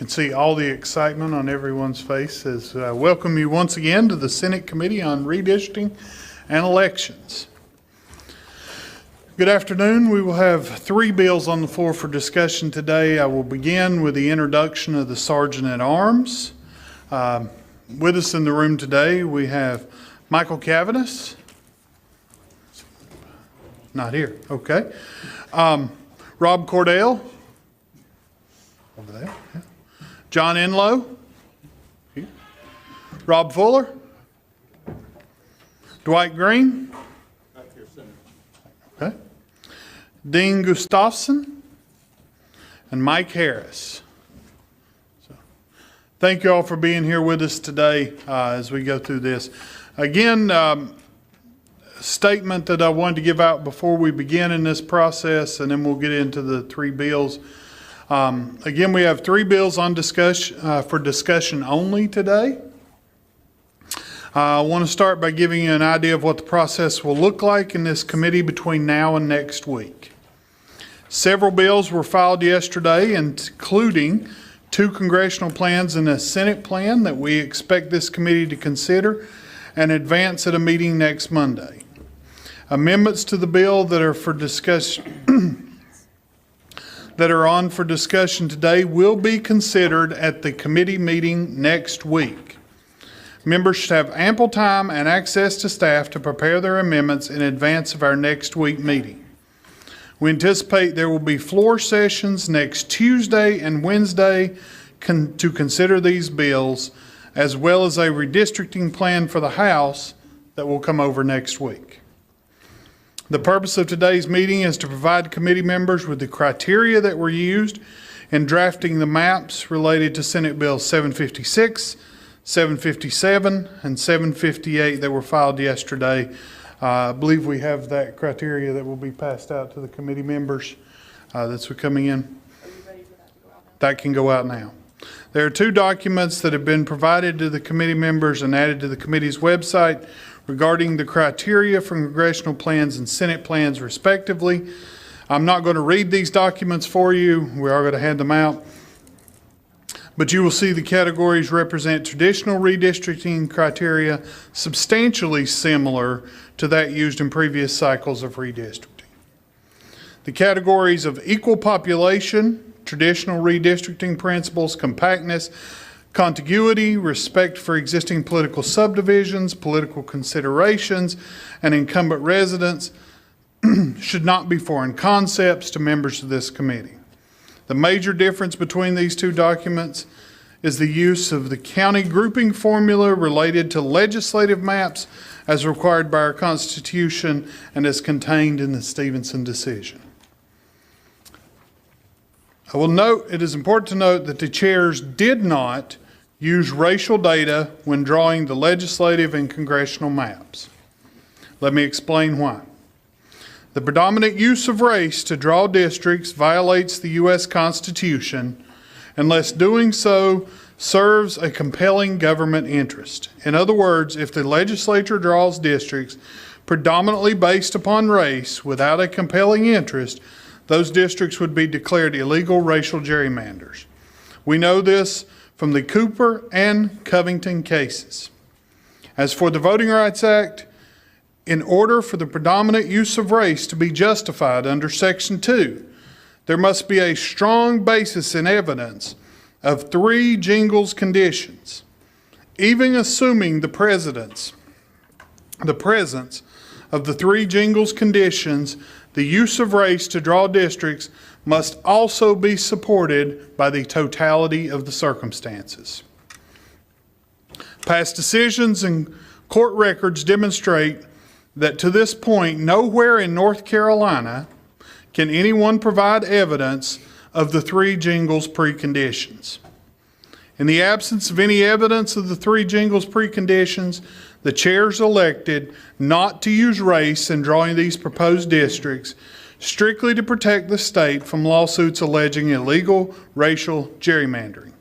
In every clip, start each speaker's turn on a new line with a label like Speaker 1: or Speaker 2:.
Speaker 1: can see all the excitement on everyone's face as I welcome you once again to the Senate Committee on Redistricting and Elections. Good afternoon. We will have 3 bills on the floor for discussion today. I will begin with the introduction of the Sergeant at Arms. With us in the room today, we have Michael Cavanis. Not here. Okay. Rob Cordell. Over there. Yeah. John Enlow. Here. Rob Fuller. Dwight Green. Okay. Dean Gustafson. And Mike Harris. So, thank you all for being here with us today as we go through this. Again, statement that I wanted to give out before we begin in this process, and then we'll get into the 3 bills. Again, we have 3 bills on for discussion only today. I want to start by giving you an idea of what the process will look like in this committee between now and next week. Several bills were filed yesterday, including 2 congressional plans and a Senate plan that we expect this committee to consider and advance at a meeting next Monday. Amendments to the bill that are for discussion that are on for discussion today will be considered at the committee meeting next week. Members should have ample time and access to staff to prepare their amendments in advance of our next week meeting. We anticipate there will be floor sessions next Tuesday and Wednesday to consider these bills, as well as a redistricting plan for the House that will come over next week. The purpose of today's meeting is to provide committee members with the criteria that were used in drafting the maps related to Senate Bills 756, 757, and 758 that were filed yesterday. I believe we have that criteria that will be passed out to the committee members that's coming in.
Speaker 2: Are you ready for that to go out now?
Speaker 1: That can go out now. There are 2 documents that have been provided to the committee members and added to the committee's website regarding the criteria for congressional plans and Senate plans respectively. I'm not going to read these documents for you. We are going to hand them out. But you will see the categories represent traditional redistricting criteria substantially similar to that used in previous cycles of redistricting. The categories of equal population, traditional redistricting principles, compactness, contiguity, respect for existing political subdivisions, political considerations, and incumbent residents should not be foreign concepts to members of this committee. The major difference between these 2 documents is the use of the county grouping formula related to legislative maps as required by our Constitution and as contained in the Stevenson decision. I will note, it is important to note that the chairs did not use racial data when drawing the legislative and congressional maps. Let me explain why. The predominant use of race to draw districts violates the U.S. Constitution unless doing so serves a compelling government interest. In other words, if the legislature draws districts predominantly based upon race without a compelling interest, those districts would be declared illegal racial gerrymanders. We know this from the Cooper and Covington cases. As for the Voting Rights Act, in order for the predominant use of race to be justified under Section 2, there must be a strong basis in evidence of 3 Jingles conditions. Even assuming the presence of the 3 Jingles conditions, the use of race to draw districts must also be supported by the totality of the circumstances. Past decisions and court records demonstrate that to this point, nowhere in North Carolina can anyone provide evidence of the 3 Jingles preconditions. In the absence of any evidence of the 3 Jingles preconditions, the chairs elected not to use race in drawing these proposed districts, strictly to protect the state from lawsuits alleging illegal racial gerrymandering.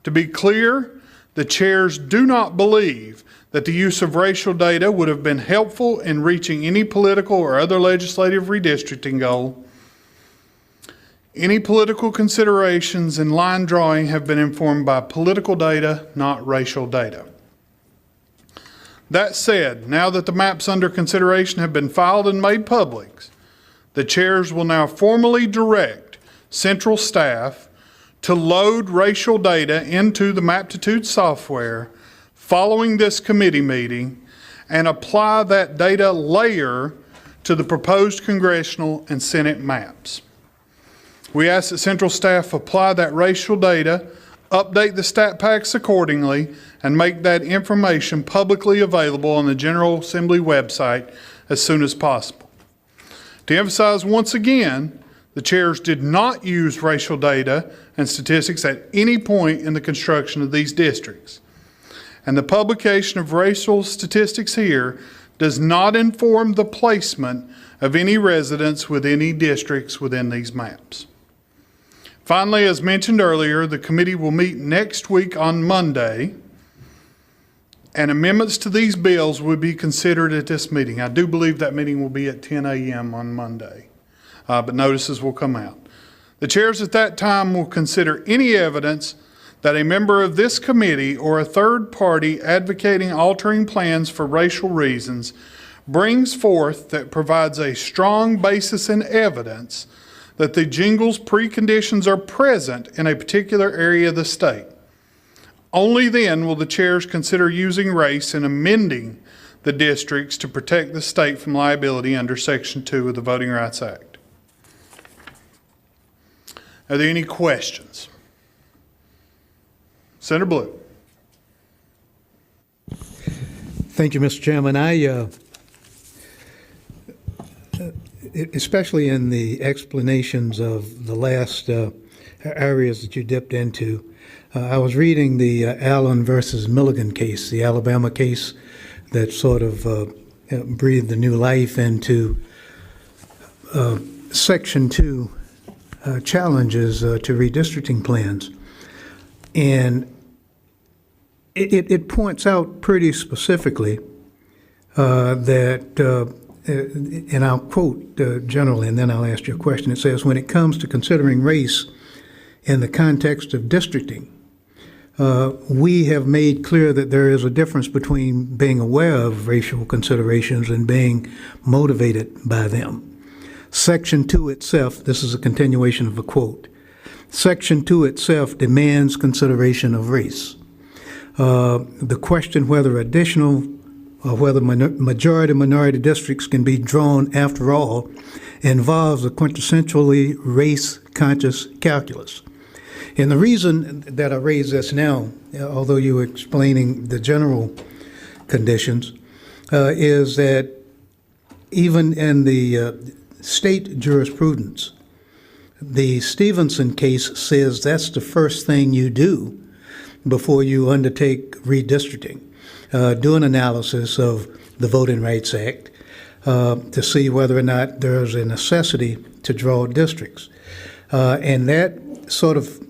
Speaker 1: To be clear, the chairs do not believe that the use of racial data would have been helpful in reaching any political or other legislative redistricting goal. Any political considerations in line drawing have been informed by political data, not racial data. That said, now that the maps under consideration have been filed and made public, the chairs will now formally direct central staff to load racial data into the Maptitude software following this committee meeting and apply that data layer to the proposed congressional and Senate maps. We ask that central staff apply that racial data, update the stat packs accordingly, and make that information publicly available on the General Assembly website as soon as possible. To emphasize once again, the chairs did not use racial data and statistics at any point in the construction of these districts. And the publication of racial statistics here does not inform the placement of any residents with any districts within these maps. Finally, as mentioned earlier, the committee will meet next week on Monday, and amendments to these bills will be considered at this meeting. I do believe that meeting will be at 10 a.m. on Monday, but notices will come out. The chairs at that time will consider any evidence that a member of this committee or a third party advocating altering plans for racial reasons brings forth that provides a strong basis in evidence that the jingles preconditions are present in a particular area of the state. Only then will the chairs consider using race in amending the districts to protect the state from liability under Section 2 of the Voting Rights Act. Are there any questions? Senator Blue.
Speaker 3: Thank you, Mr. Chairman. Especially in the explanations of the last areas that you dipped into, I was reading the Allen versus Milligan case, the Alabama case that sort of breathed a new life into Section 2 challenges to redistricting plans. And it points out pretty specifically that and I'll quote generally, and then I'll ask you a question. It says, when it comes to considering race in the context of districting, we have made clear that there is a difference between being aware of racial considerations and being motivated by them. Section 2 itself, this is a continuation of a quote, Section 2 itself demands consideration of race. The question whether additional or whether majority-minority districts can be drawn after all involves a quintessentially race-conscious calculus. And the reason that I raise this now, although you were explaining the general conditions, is that even in the state jurisprudence, the Stevenson case says that's the first thing you do before you undertake redistricting. Do an analysis of the Voting Rights Act to see whether or not there's a necessity to draw districts. And that sort of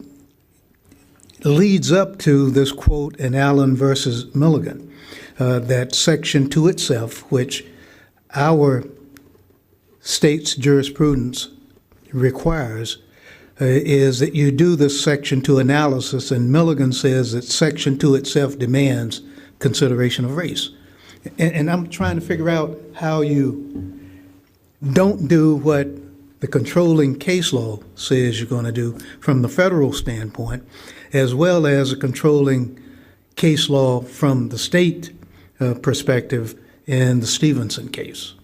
Speaker 3: leads up to this quote in Allen versus Milligan, that Section 2 itself, which our state's jurisprudence requires, is that you do this Section 2 analysis, and Milligan says that Section 2 itself demands consideration of race. And I'm trying to figure out how you don't do what the controlling case law says you're going to do from the federal standpoint, as well as a controlling case law from the state perspective in the Stevenson case.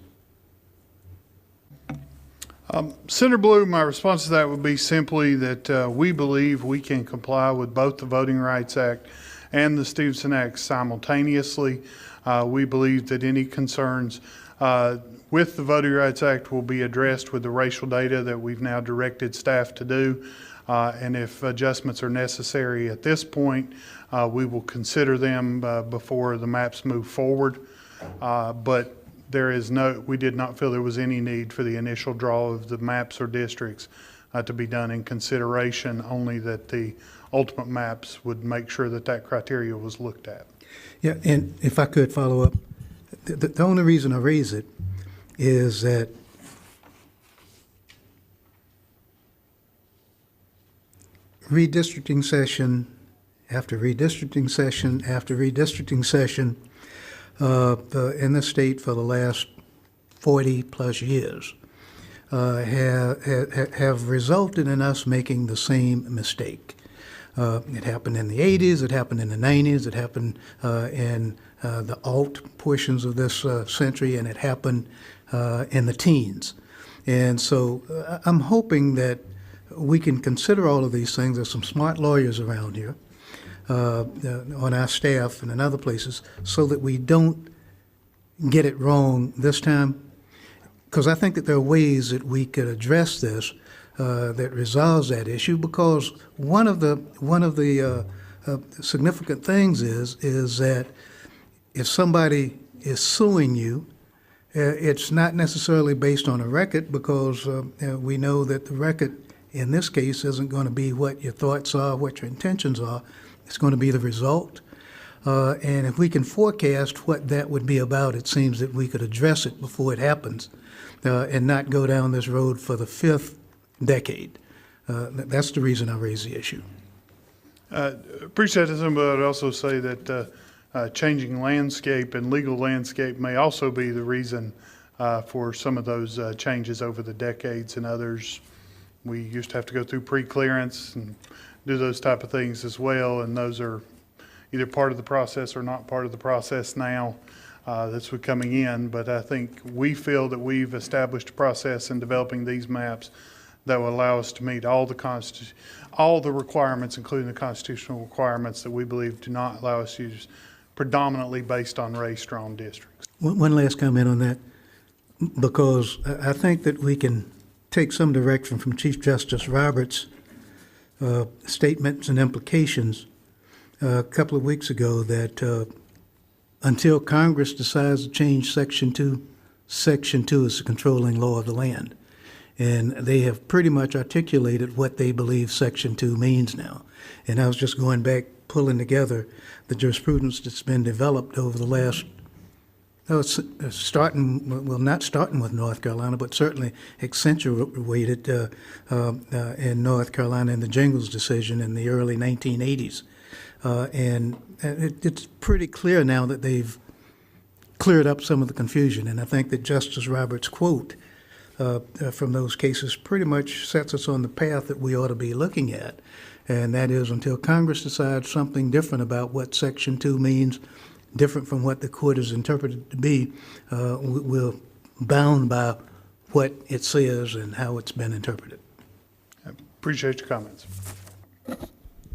Speaker 1: Senator Blue, my response to that would be simply that we believe we can comply with both the Voting Rights Act and the Stevenson Act simultaneously. We believe that any concerns with the Voting Rights Act will be addressed with the racial data that we've now directed staff to do. And if adjustments are necessary at this point, we will consider them before the maps move forward. But we did not feel there was any need for the initial draw of the maps or districts to be done in consideration, only that the ultimate maps would make sure that that criteria was looked at.
Speaker 3: Yeah, and if I could follow up, the only reason I raise it is that redistricting session after redistricting session after redistricting session in the state for the last 40-plus years have resulted in us making the same mistake. It happened in the 80s, it happened in the 90s, it happened in the alt portions of this century, and it happened in the teens. And so I'm hoping that we can consider all of these things. There's some smart lawyers around here on our staff and in other places, so that we don't get it wrong this time. Because I think that there are ways that we could address this that resolves that issue. Because one of the significant things is that if somebody is suing you, it's not necessarily based on a record, because we know that the record in this case isn't going to be what your thoughts are, what your intentions are. It's going to be the result. And if we can forecast what that would be about, it seems that we could address it before it happens and not go down this road for the fifth decade. That's the reason I raised the issue.
Speaker 1: Appreciate it, but I'd also say that changing landscape and legal landscape may also be the reason for some of those changes over the decades, and others. We used to have to go through pre-clearance and do those type of things as well, and those are either part of the process or not part of the process now that's coming in. But I think we feel that we've established a process in developing these maps that will allow us to meet all the requirements, including the constitutional requirements that we believe do not allow us to use predominantly based on race-drawn districts.
Speaker 3: One last comment on that, because I think that we can take some direction from Chief Justice Roberts' statements and implications a couple of weeks ago that until Congress decides to change Section 2, Section 2 is the controlling law of the land. And they have pretty much articulated what they believe Section 2 means now. And I was just going back, pulling together the jurisprudence that's been developed over the last, not starting with North Carolina, but certainly accentuated in North Carolina in the Jingles decision in the early 1980s. And it's pretty clear now that they've cleared up some of the confusion. And I think that Justice Roberts' quote from those cases pretty much sets us on the path that we ought to be looking at. And that is, until Congress decides something different about what Section 2 means, different from what the court has interpreted to be, we're bound by what it says and how it's been interpreted.
Speaker 1: I appreciate your comments.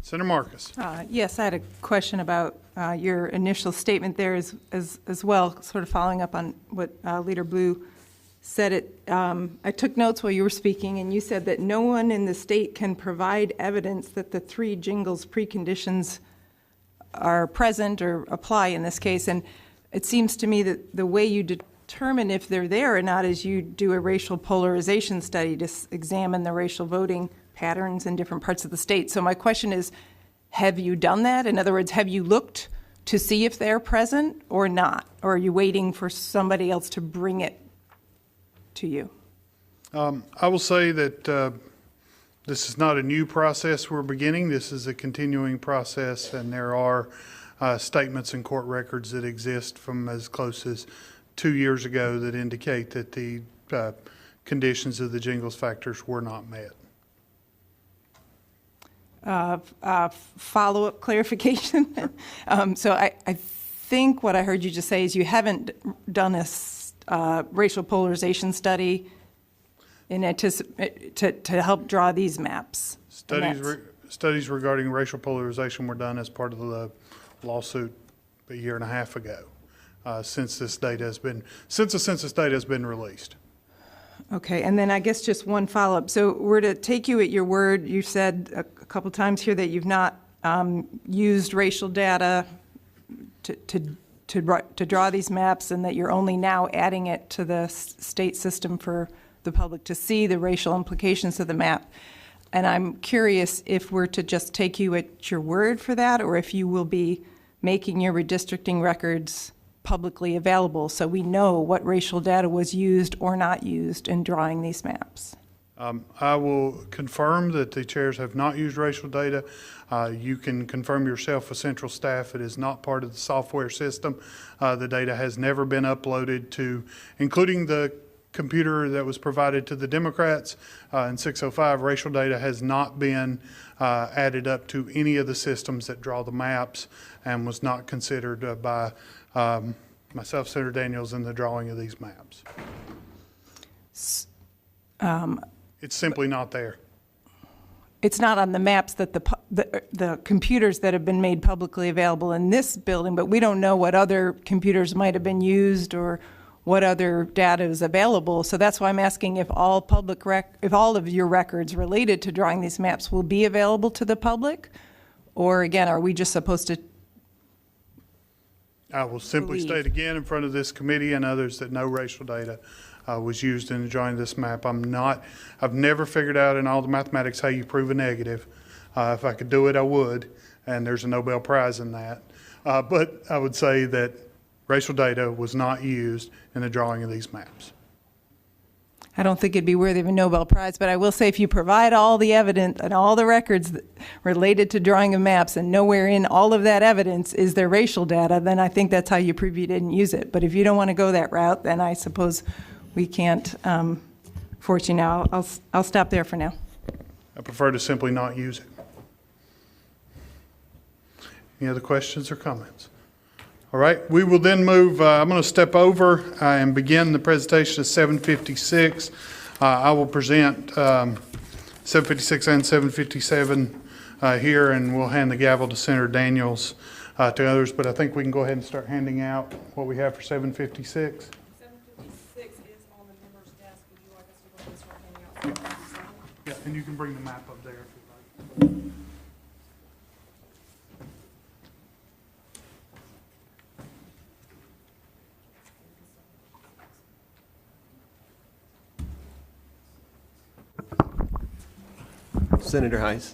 Speaker 1: Senator Marcus.
Speaker 2: Yes, I had a question about your initial statement there as well, sort of following up on what Leader Blue said. I took notes while you were speaking, and you said that no one in the state can provide evidence that the three Jingles preconditions are present or apply in this case. And it seems to me that the way you determine if they're there or not is you do a racial polarization study to examine the racial voting patterns in different parts of the state. So my question is, have you done that? In other words, have you looked to see if they're present or not? Or are you waiting for somebody else to bring it to you?
Speaker 1: I will say that this is not a new process we're beginning. This is a continuing process, and there are statements in court records that exist from as close as 2 years ago that indicate that the conditions of the Jingles factors were not met.
Speaker 2: Follow-up clarification. So I think what I heard you just say is you haven't done a racial polarization study in to help draw these maps.
Speaker 1: Studies regarding racial polarization were done as part of the lawsuit a year and a half ago, since the census data has been released.
Speaker 2: Okay, and then I guess just one follow-up. So we're to take you at your word. You said a couple times here that you've not used racial data to draw these maps, and that you're only now adding it to the state system for the public to see the racial implications of the map. And I'm curious if we're to just take you at your word for that, or if you will be making your redistricting records publicly available so we know what racial data was used or not used in drawing these maps.
Speaker 1: I will confirm that the chairs have not used racial data. You can confirm yourself with central staff. It is not part of the software system. The data has never been uploaded to, including the computer that was provided to the Democrats in 605. Racial data has not been added up to any of the systems that draw the maps and was not considered by myself, Senator Daniels, in the drawing of these maps. It's simply not there.
Speaker 2: It's not on the maps that the computers that have been made publicly available in this building, but we don't know what other computers might have been used or what other data is available. So that's why I'm asking if all if all of your records related to drawing these maps will be available to the public, or again, are we just supposed to?
Speaker 1: I will simply state again in front of this committee and others that no racial data was used in drawing this map. I've never figured out in all the mathematics how you prove a negative. If I could do it, I would, and there's a Nobel Prize in that. But I would say that racial data was not used in the drawing of these maps.
Speaker 2: I don't think it'd be worthy of a Nobel Prize, but I will say if you provide all the evidence and all the records related to drawing of maps and nowhere in all of that evidence is there racial data, then I think that's how you prove you didn't use it. But if you don't want to go that route, then I suppose we can't force you now. I'll stop there for now.
Speaker 1: I prefer to simply not use it. Any other questions or comments? All right, we will then move, I'm going to step over and begin the presentation at 7:56. I will present 7:56 and 7:57 here, and we'll hand the gavel to Senator Daniels to others, but I think we can go ahead and start handing out what we have for 7:56.
Speaker 4: 7:56 is on the member's desk. Would you like us to go ahead and start handing out 7:57?
Speaker 1: Yeah, and you can bring the map up there if you'd like.
Speaker 5: Senator Heiss.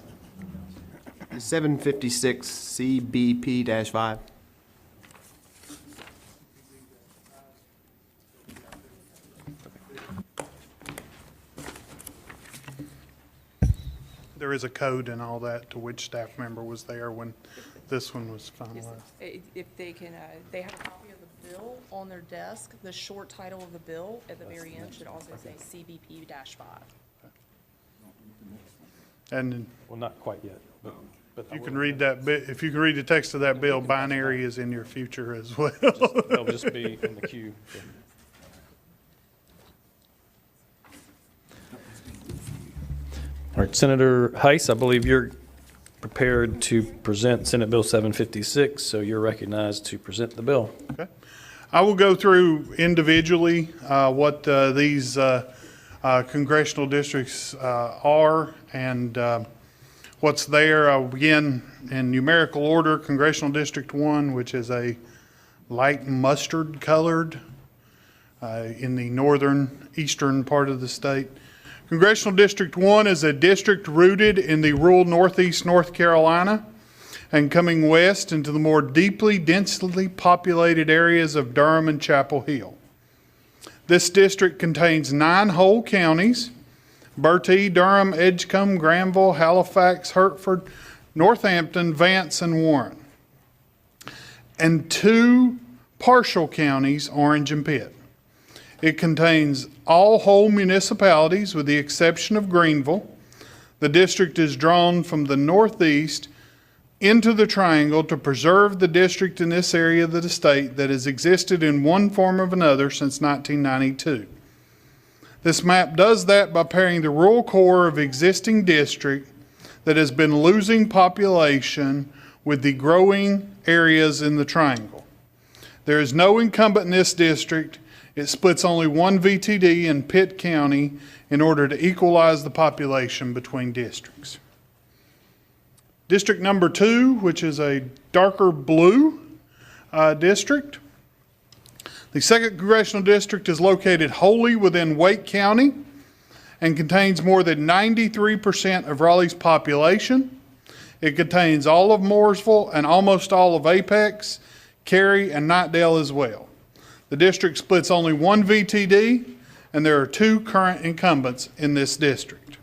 Speaker 5: 756 CBP-5.
Speaker 1: There is a code and all that to which staff member was there when this one was finalized.
Speaker 4: If they can, they have a copy of the bill on their desk. The short title of the bill at the very end should also say CBP-5.
Speaker 1: And
Speaker 6: Well, not quite yet, but
Speaker 1: you can read that bit, if you can read the text of that bill, binary is in your future as well.
Speaker 6: they'll just be in the queue. All right, Senator Heiss, I believe you're prepared to present Senate Bill 756, so you're recognized to present the bill.
Speaker 1: Okay. I will go through individually what these congressional districts are and what's there. I'll begin in numerical order. Congressional District 1, which is a light mustard colored in the northern eastern part of the state. Congressional District 1 is a district rooted in the rural northeast North Carolina and coming west into the more deeply, densely populated areas of Durham and Chapel Hill. This district contains 9 whole counties: Bertie, Durham, Edgecombe, Granville, Halifax, Hertford, Northampton, Vance, and Warren, and 2 partial counties, Orange and Pitt. It contains all whole municipalities with the exception of Greenville. The district is drawn from the northeast into the triangle to preserve the district in this area of the state that has existed in one form or another since 1992. This map does that by pairing the rural core of existing district that has been losing population with the growing areas in the triangle. There is no incumbent in this district. It splits only 1 VTD in Pitt County in order to equalize the population between districts. District number 2, which is a darker blue district. The 2nd Congressional District is located wholly within Wake County and contains more than 93% of Raleigh's population. It contains all of Mooresville and almost all of Apex, Cary, and Knightdale as well. The district splits only 1 VTD and there are 2 current incumbents in this district.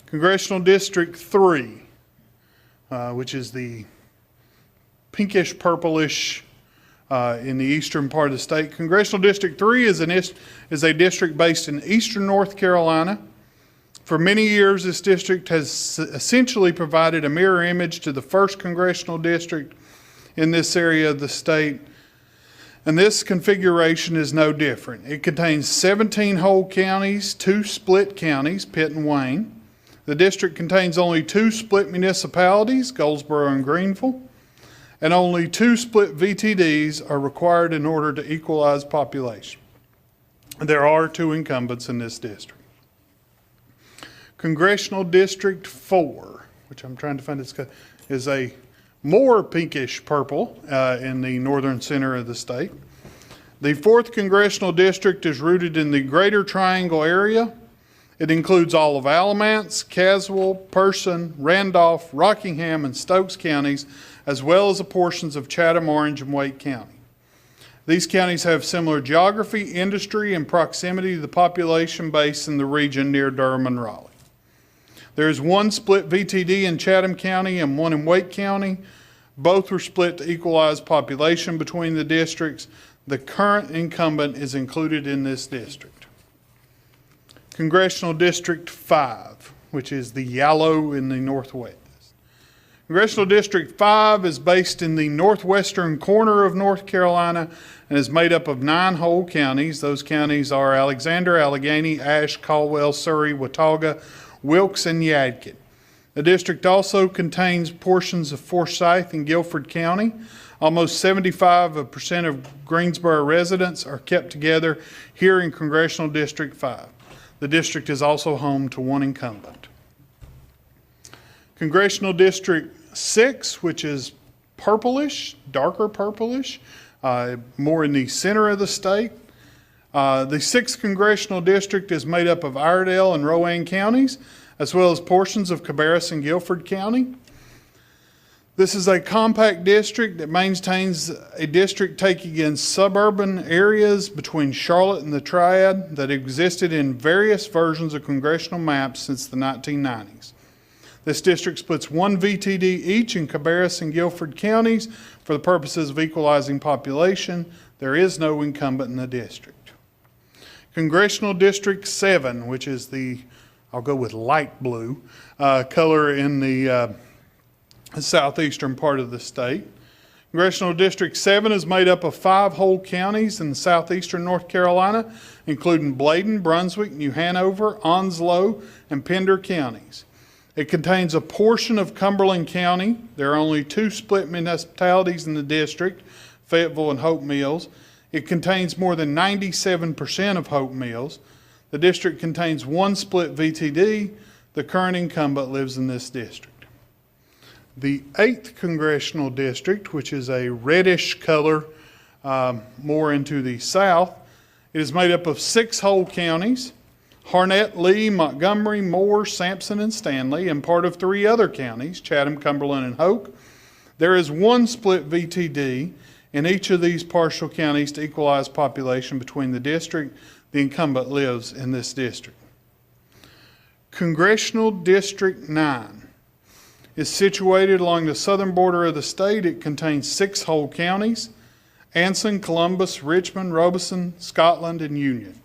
Speaker 1: Congressional District 3, which is the pinkish purplish in the eastern part of the state. Congressional District 3 is a district based in eastern North Carolina. For many years, this district has essentially provided a mirror image to the 1st Congressional District in this area of the state, and this configuration is no different. It contains 17 whole counties, 2 split counties, Pitt and Wayne. The district contains only 2 split municipalities, Goldsboro and Greenville, and only 2 split VTDs are required in order to equalize population. There are 2 incumbents in this district. Congressional District 4, which I'm trying to find this, is a more pinkish purple in the northern center of the state. The 4th Congressional District is rooted in the Greater Triangle area. It includes all of Alamance, Caswell, Person, Randolph, Rockingham, and Stokes counties, as well as the portions of Chatham, Orange, and Wake County. These counties have similar geography, industry, and proximity to the population base in the region near Durham and Raleigh. There is 1 split VTD in Chatham County and 1 in Wake County. Both were split to equalize population between the districts. The current incumbent is included in this district. Congressional District 5, which is the yellow in the northwest. Congressional District 5 is based in the northwestern corner of North Carolina and is made up of 9 whole counties. Those counties are Alexander, Allegheny, Ashe, Caldwell, Surrey, Watauga, Wilkes, and Yadkin. The district also contains portions of Forsyth and Guilford County. Almost 75% of Greensboro residents are kept together here in Congressional District 5. The district is also home to 1 incumbent. Congressional District 6, which is purplish, darker purplish, more in the center of the state. The 6th Congressional District is made up of Iredell and Rowan counties, as well as portions of Cabarrus and Guilford County. This is a compact district that maintains a district taking in suburban areas between Charlotte and the Triad that existed in various versions of congressional maps since the 1990s. This district splits 1 VTD each in Cabarrus and Guilford counties for the purposes of equalizing population. There is no incumbent in the district. Congressional District 7, which is the, I'll go with light blue, color in the southeastern part of the state. Congressional District 7 is made up of 5 whole counties in southeastern North Carolina, including Bladen, Brunswick, New Hanover, Onslow, and Pender counties. It contains a portion of Cumberland County. There are only 2 split municipalities in the district, Fayetteville and Hope Mills. It contains more than 97% of Hope Mills. The district contains 1 split VTD. The current incumbent lives in this district. The 8th Congressional District, which is a reddish color, more into the south, it is made up of 6 whole counties: Harnett, Lee, Montgomery, Moore, Sampson, and Stanley, and part of 3 other counties, Chatham, Cumberland, and Hoke. There is 1 split VTD in each of these partial counties to equalize population between the district. The incumbent lives in this district. Congressional District 9 is situated along the southern border of the state. It contains 6 whole counties: Anson, Columbus, Richmond, Robeson, Scotland, and Union.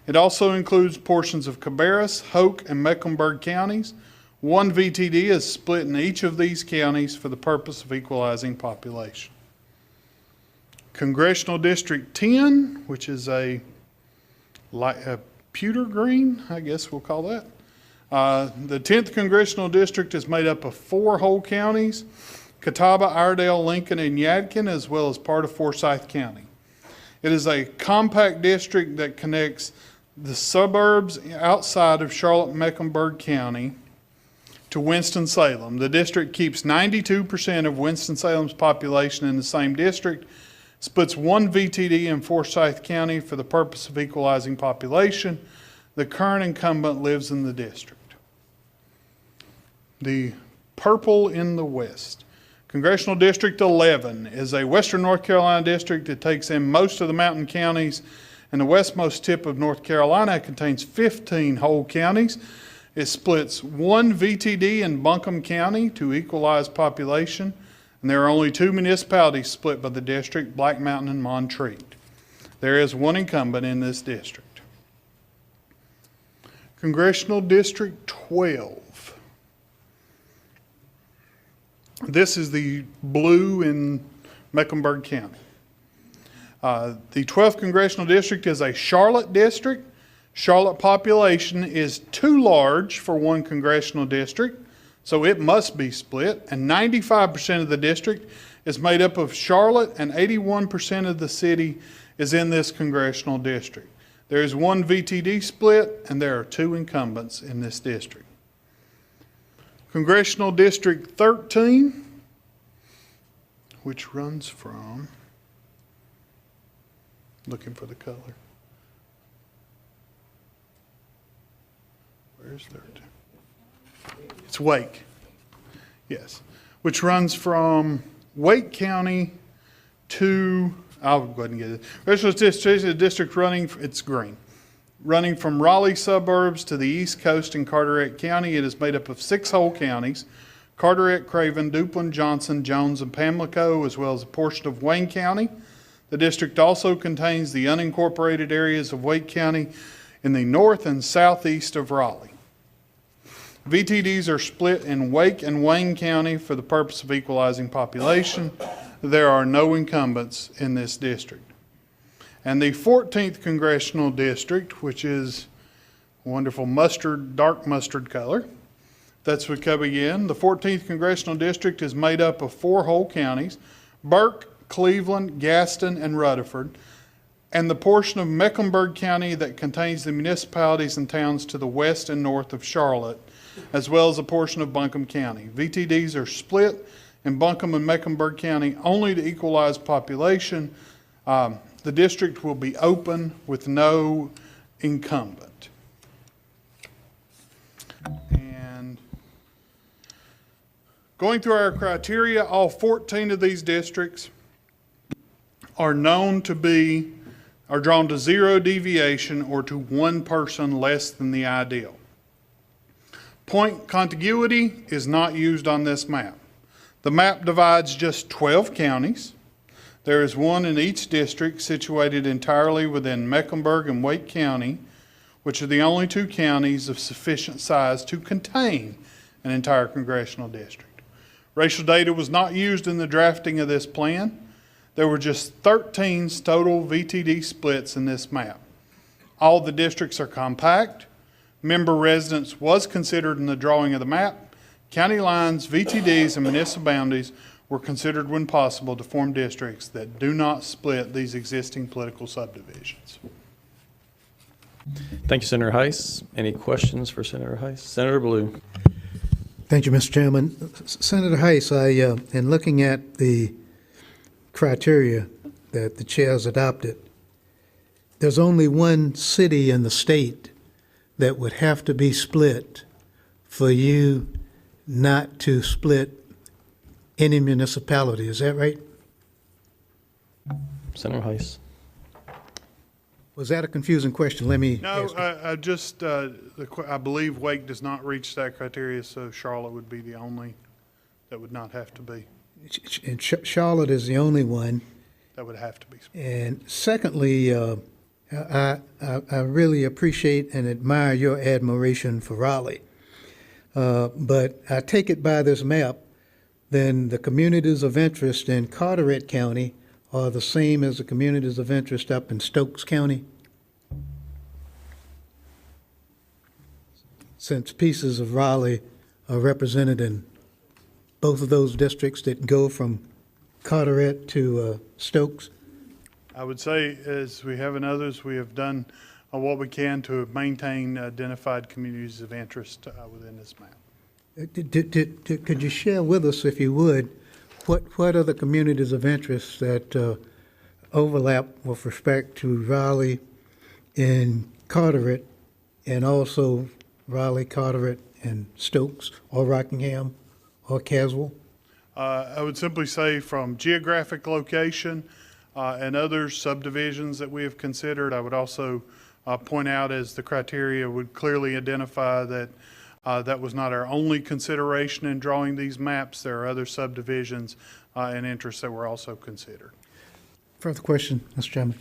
Speaker 1: It also includes portions of Cabarrus, Hoke, and Mecklenburg counties. 1 VTD is split in each of these counties for the purpose of equalizing population. Congressional District 10, which is a pewter green, I guess we'll call that. The 10th Congressional District is made up of 4 whole counties: Catawba, Iredell, Lincoln, and Yadkin, as well as part of Forsyth County. It is a compact district that connects the suburbs outside of Charlotte-Mecklenburg County to Winston-Salem. The district keeps 92% of Winston-Salem's population in the same district, splits 1 VTD in Forsyth County for the purpose of equalizing population. The current incumbent lives in the district. The purple in the west. Congressional District 11 is a western North Carolina district that takes in most of the mountain counties And the westmost tip of North Carolina contains 15 whole counties. It splits one VTD in Buncombe County to equalize population, and there are only 2 municipalities split by the district, Black Mountain and Montreat. There is one incumbent in this district. Congressional District 12. This is the blue in Mecklenburg County. The 12th Congressional District is a Charlotte district. Charlotte population is too large for one congressional district, so it must be split. And 95% of the district is made up of Charlotte, and 81% of the city is in this congressional district. There is one VTD split, and there are 2 incumbents in this district. Congressional District 13, which runs from, looking for the color. Where's 13? It's Wake. Yes. Which runs from Wake County to, I'll go ahead and get it. Congressional District running, it's green. Running from Raleigh suburbs to the East Coast in Carteret County. It is made up of 6 whole counties: Carteret, Craven, Duplin, Johnson, Jones, and Pamlico, as well as a portion of Wayne County. The district also contains the unincorporated areas of Wake County in the north and southeast of Raleigh. VTDs are split in Wake and Wayne County for the purpose of equalizing population. There are no incumbents in this district. And the 14th Congressional District, which is a wonderful mustard, dark mustard color, that's what coming in. The 14th Congressional District is made up of 4 whole counties: Burke, Cleveland, Gaston, and Rutherford, and the portion of Mecklenburg County that contains the municipalities and towns to the west and north of Charlotte, as well as a portion of Buncombe County. VTDs are split in Buncombe and Mecklenburg County only to equalize population. The district will be open with no incumbent. And going through our criteria, all 14 of these districts are known to be, are drawn to 0 deviation or to 1 person less than the ideal. Point contiguity is not used on this map. The map divides just 12 counties. There is one in each district situated entirely within Mecklenburg and Wake County, which are the only 2 counties of sufficient size to contain an entire congressional district. Racial data was not used in the drafting of this plan. There were just 13 total VTD splits in this map. All the districts are compact. Member residence was considered in the drawing of the map. County lines, VTDs, and municipal boundaries were considered when possible to form districts that do not split these existing political subdivisions.
Speaker 6: Thank you, Senator Heiss. Any questions for Senator Heiss? Senator Blue.
Speaker 3: Thank you, Mr. Chairman. Senator Heiss, in looking at the criteria that the chair has adopted, there's only one city in the state that would have to be split for you not to split any municipality. Is that right?
Speaker 6: Senator Heiss.
Speaker 3: Was that a confusing question? Let me
Speaker 1: No,
Speaker 3: ask it.
Speaker 1: I believe Wake does not reach that criteria, so Charlotte would be the only that would not have to be.
Speaker 3: And Charlotte is the only one.
Speaker 1: That would have to be.
Speaker 3: And secondly, I really appreciate and admire your admiration for Raleigh. But I take it by this map, then the communities of interest in Carteret County are the same as the communities of interest up in Stokes County? Since pieces of Raleigh are represented in both of those districts that go from Carteret to Stokes?
Speaker 1: I would say, as we have in others, we have done what we can to maintain identified communities of interest within this map.
Speaker 3: Could you share with us, if you would, what are the communities of interest that overlap with respect to Raleigh and Carteret, and also Raleigh, Carteret, and Stokes, or Rockingham, or Caswell?
Speaker 1: I would simply say from geographic location, and other subdivisions that we have considered. I would also point out, as the criteria would clearly identify, that that was not our only consideration in drawing these maps. There are other subdivisions and interests that were also considered.
Speaker 3: Further question, Mr. Chairman.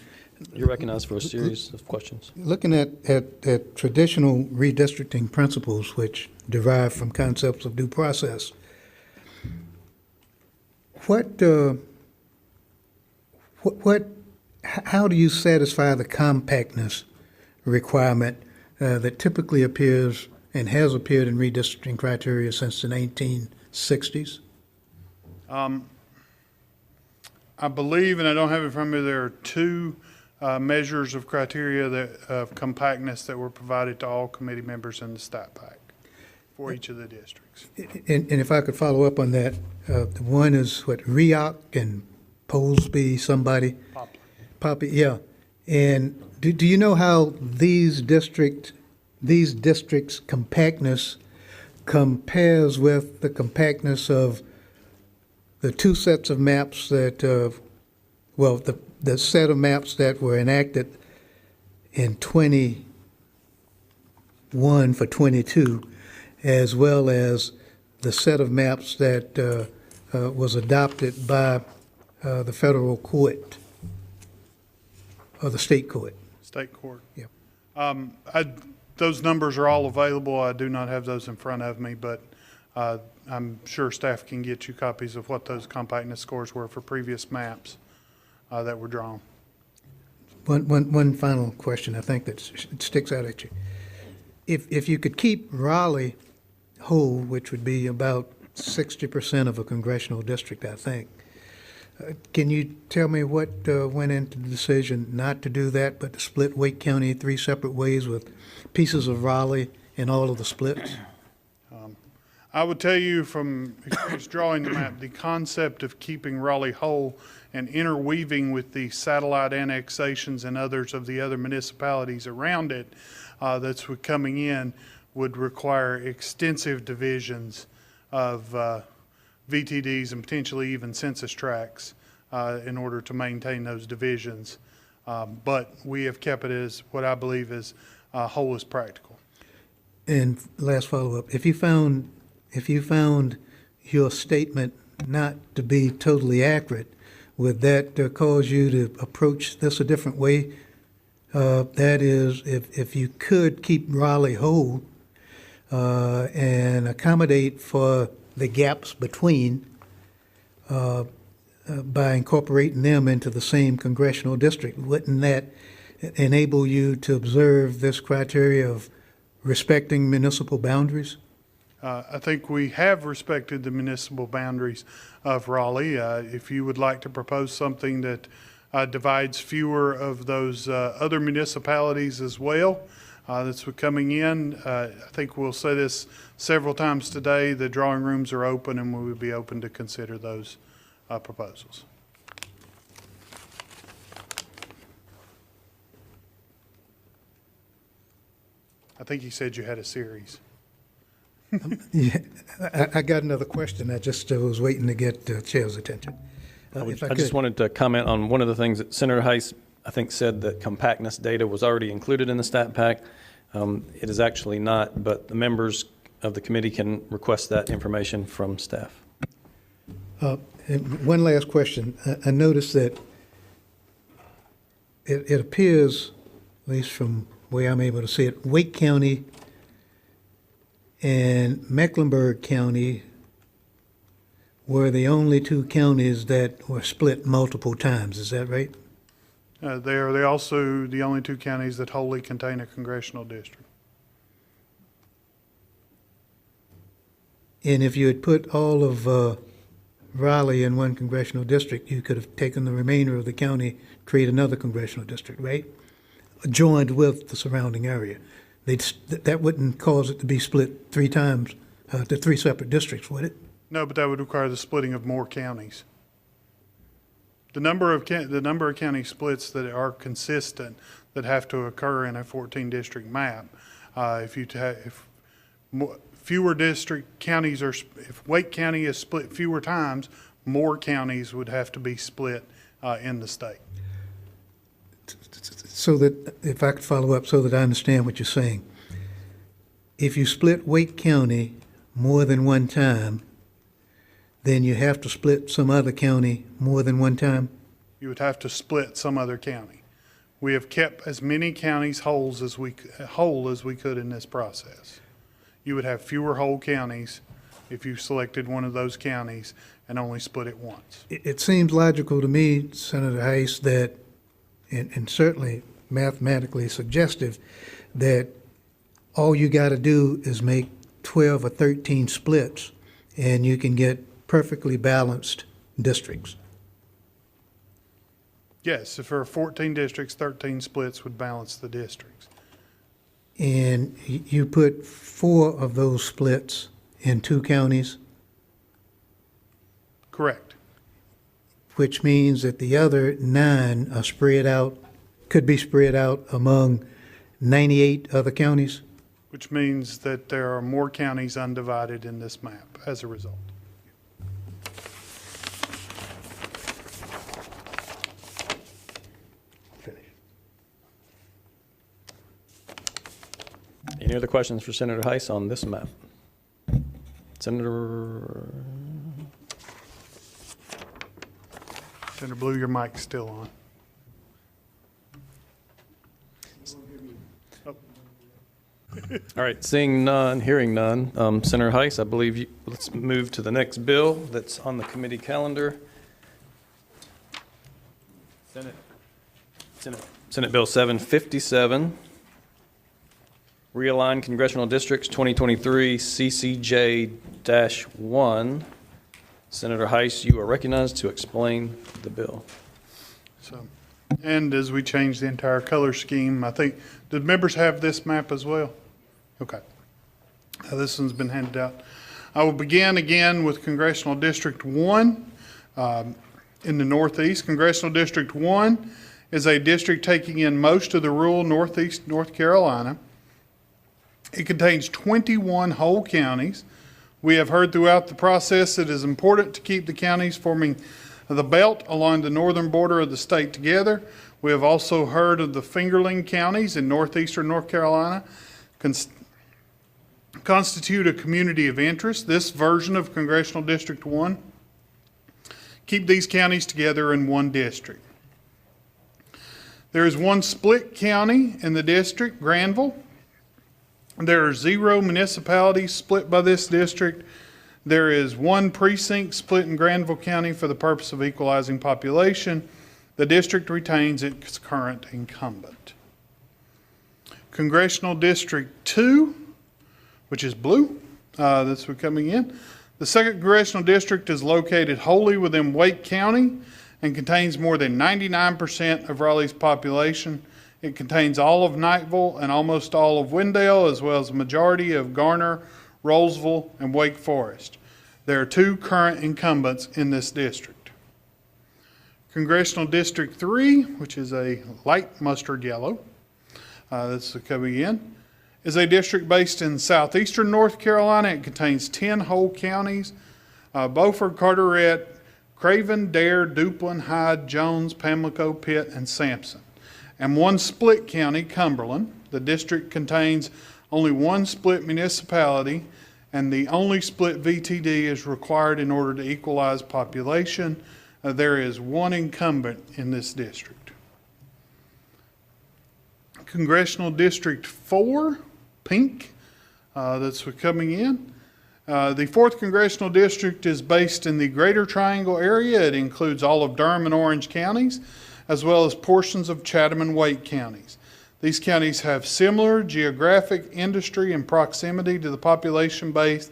Speaker 6: You're recognized for a series of questions.
Speaker 3: Looking at traditional redistricting principles, which derive from concepts of due process, how do you satisfy the compactness requirement that typically appears and has appeared in redistricting criteria since the 1960s?
Speaker 1: I believe, and I don't have it in front of me, there are two measures of criteria of compactness that were provided to all committee members in the stat pack for each of the districts.
Speaker 3: And if I could follow up on that, the one is what, Rioch and Polsby, somebody? Poppy, yeah. And do you know how these districts' compactness compares with the compactness of the two sets of maps that, the set of maps that were enacted in 21 for 22, as well as the set of maps that was adopted by the federal court or the state court?
Speaker 1: State court.
Speaker 3: Yep.
Speaker 1: Those numbers are all available. I do not have those in front of me, but I'm sure staff can get you copies of what those compactness scores were for previous maps that were drawn.
Speaker 3: One final question, I think that sticks out at you. If you could keep Raleigh whole, which would be about 60% of a congressional district, I think, can you tell me what went into the decision not to do that, but to split Wake County 3 separate ways with pieces of Raleigh and all of the splits?
Speaker 1: I would tell you from experience drawing the map, the concept of keeping Raleigh whole and interweaving with the satellite annexations and others of the other municipalities around it that's coming in would require extensive divisions of VTDs and potentially even census tracts in order to maintain those divisions. But we have kept it as what I believe is whole as practical.
Speaker 3: And last follow-up, if you found your statement not to be totally accurate, would that cause you to approach this a different way? That is, if you could keep Raleigh whole and accommodate for the gaps between by incorporating them into the same congressional district, wouldn't that enable you to observe this criteria of respecting municipal boundaries?
Speaker 1: I think we have respected the municipal boundaries of Raleigh. If you would like to propose something that divides fewer of those other municipalities as well, that's coming in, I think we'll say this several times today, the drawing rooms are open and we would be open to consider those proposals. I think you said you had a series.
Speaker 3: Yeah, I got another question. I just was waiting to get the chair's attention. If I
Speaker 6: I just
Speaker 3: could.
Speaker 6: wanted to comment on one of the things that Senator Heiss, I think, said that compactness data was already included in the stat pack. It is actually not, but the members of the committee can request that information from staff.
Speaker 3: And one last question. I noticed that it appears, at least from the way I'm able to see it, Wake County and Mecklenburg County were the only two counties that were split multiple times. Is that right?
Speaker 1: They are also the only two counties that wholly contain a congressional district.
Speaker 3: And if you had put all of Raleigh in one congressional district, you could have taken the remainder of the county, create another congressional district, right? Joined with the surrounding area. That wouldn't cause it to be split 3 times to 3 separate districts, would it?
Speaker 1: No, but that would require the splitting of more counties. The number of county splits that are consistent that have to occur in a 14-district map, if fewer district counties are, if Wake County is split fewer times, more counties would have to be split in the state.
Speaker 3: So that, if I could follow up so that I understand what you're saying. If you split Wake County more than one time, then you have to split some other county more than one time?
Speaker 1: You would have to split some other county. We have kept as many counties whole as we could in this process. You would have fewer whole counties if you selected one of those counties and only split it once.
Speaker 3: It seems logical to me, Senator Heiss, that, and certainly mathematically suggestive, that all you got to do is make 12 or 13 splits, and you can get perfectly balanced districts.
Speaker 1: Yes, if there are 14 districts, 13 splits would balance the districts.
Speaker 3: And you put 4 of those splits in 2 counties,
Speaker 1: Correct.
Speaker 3: which means that the other 9 are spread out, could be spread out among 98 other counties?
Speaker 1: Which means that there are more counties undivided in this map as a result.
Speaker 6: Any other questions for Senator Heiss on this map? Senator,
Speaker 1: Senator Blue, your mic's still on.
Speaker 6: all right, seeing none, hearing none. Senator Heiss, I believe let's move to the next bill that's on the committee calendar. Senate Bill 757, Realign Congressional Districts 2023 CCJ-1. Senator Heiss, you are recognized to explain the bill.
Speaker 1: So, and as we change the entire color scheme, I think, did members have this map as well? Okay. This one's been handed out. I will begin again with Congressional District 1 in the Northeast. Congressional District 1 is a district taking in most of the rural Northeast North Carolina. It contains 21 whole counties. We have heard throughout the process it is important to keep the counties forming the belt along the northern border of the state together. We have also heard of the fingerling counties in northeastern North Carolina constitute a community of interest. This version of Congressional District 1 keep these counties together in one district. There is one split county in the district, Granville. There are 0 municipalities split by this district. There is 1 precinct split in Granville County for the purpose of equalizing population. The district retains its current incumbent. Congressional District 2, which is blue, that's what's coming in. The second congressional district is located wholly within Wake County and contains more than 99% of Raleigh's population. It contains all of Knightville and almost all of Wendell, as well as a majority of Garner, Rollsville, and Wake Forest. There are 2 current incumbents in this district. Congressional District 3, which is a light mustard yellow, that's coming in, is a district based in southeastern North Carolina. It contains 10 whole counties, Beaufort, Carteret, Craven, Dare, Duplin, Hyde, Jones, Pamlico, Pitt, and Sampson, and 1 split county, Cumberland. The district contains only 1 split municipality, and the only split VTD is required in order to equalize population. There is 1 incumbent in this district. Congressional District 4, pink, that's coming in. The 4th Congressional District is based in the Greater Triangle area. It includes all of Durham and Orange counties, as well as portions of Chatham and Wake counties. These counties have similar geographic, industry, and proximity to the population base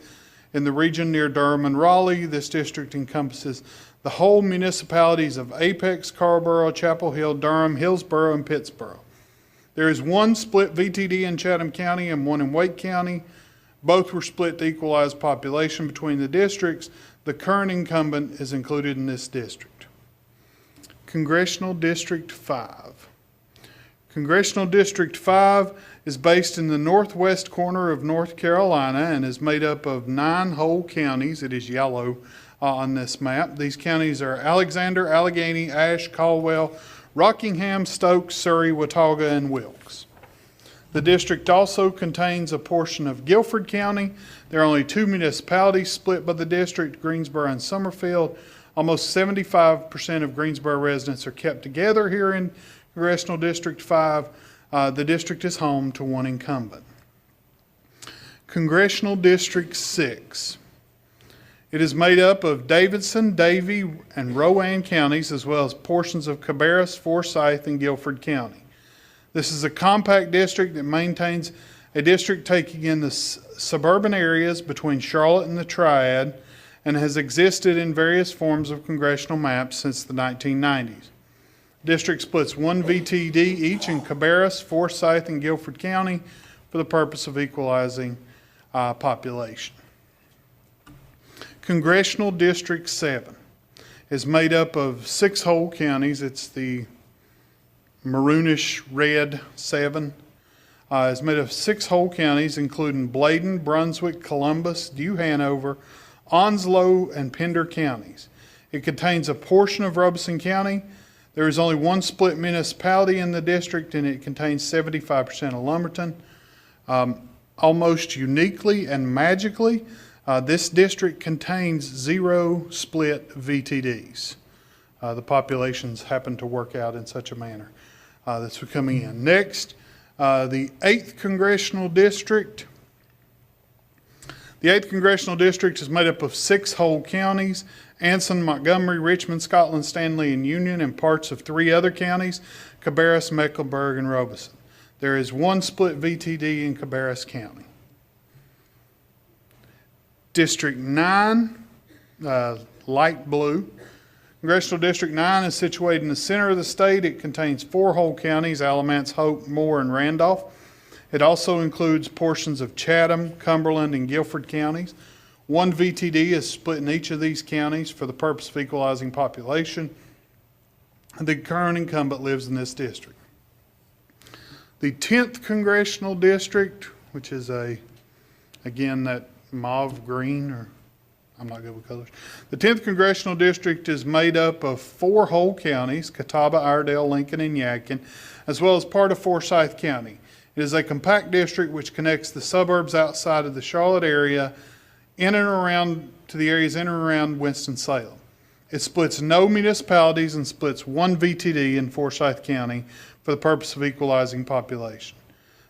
Speaker 1: in the region near Durham and Raleigh. This district encompasses the whole municipalities of Apex, Carrboro, Chapel Hill, Durham, Hillsborough, and Pittsboro. There is 1 split VTD in Chatham County and 1 in Wake County. Both were split to equalize population between the districts. The current incumbent is included in this district. Congressional District 5. Congressional District 5 is based in the northwest corner of North Carolina and is made up of 9 whole counties. It is yellow on this map. These counties are Alexander, Allegheny, Ashe, Caldwell, Rockingham, Stokes, Surrey, Watauga, and Wilkes. The district also contains a portion of Guilford County. There are only 2 municipalities split by the district, Greensboro and Summerfield. Almost 75% of Greensboro residents are kept together here in Congressional District 5. The district is home to one incumbent. Congressional District 6. It is made up of Davidson, Davie, and Rowan counties, as well as portions of Cabarrus, Forsyth, and Guilford County. This is a compact district that maintains a district taking in the suburban areas between Charlotte and the Triad, and has existed in various forms of congressional maps since the 1990s. District splits 1 VTD each in Cabarrus, Forsyth, and Guilford County for the purpose of equalizing population. Congressional District 7 is made up of 6 whole counties. It's the maroonish red 7. It's made of 6 whole counties, including Bladen, Brunswick, Columbus, Dew, Hanover, Onslow, and Pender counties. It contains a portion of Robeson County. There is only 1 split municipality in the district, and it contains 75% of Lumberton. Almost uniquely and magically, this district contains 0 split VTDs. The populations happen to work out in such a manner that's coming in. Next, the 8th Congressional District. The 8th Congressional District is made up of 6 whole counties: Anson, Montgomery, Richmond, Scotland, Stanley, and Union, and parts of 3 other counties: Cabarrus, Mecklenburg, and Robeson. There is 1 split VTD in Cabarrus County. District 9, light blue. Congressional District 9 is situated in the center of the state. It contains 4 whole counties: Alamance, Hope, Moore, and Randolph. It also includes portions of Chatham, Cumberland, and Guilford counties. 1 VTD is split in each of these counties for the purpose of equalizing population. The current incumbent lives in this district. The 10th Congressional District, which is again, that mauve green, or I'm not good with colors. The 10th Congressional District is made up of 4 whole counties: Catawba, Iredell, Lincoln, and Yadkin, as well as part of Forsyth County. It is a compact district which connects the suburbs outside of the Charlotte area in and around to the areas in and around Winston-Salem. It splits no municipalities and splits 1 VTD in Forsyth County for the purpose of equalizing population.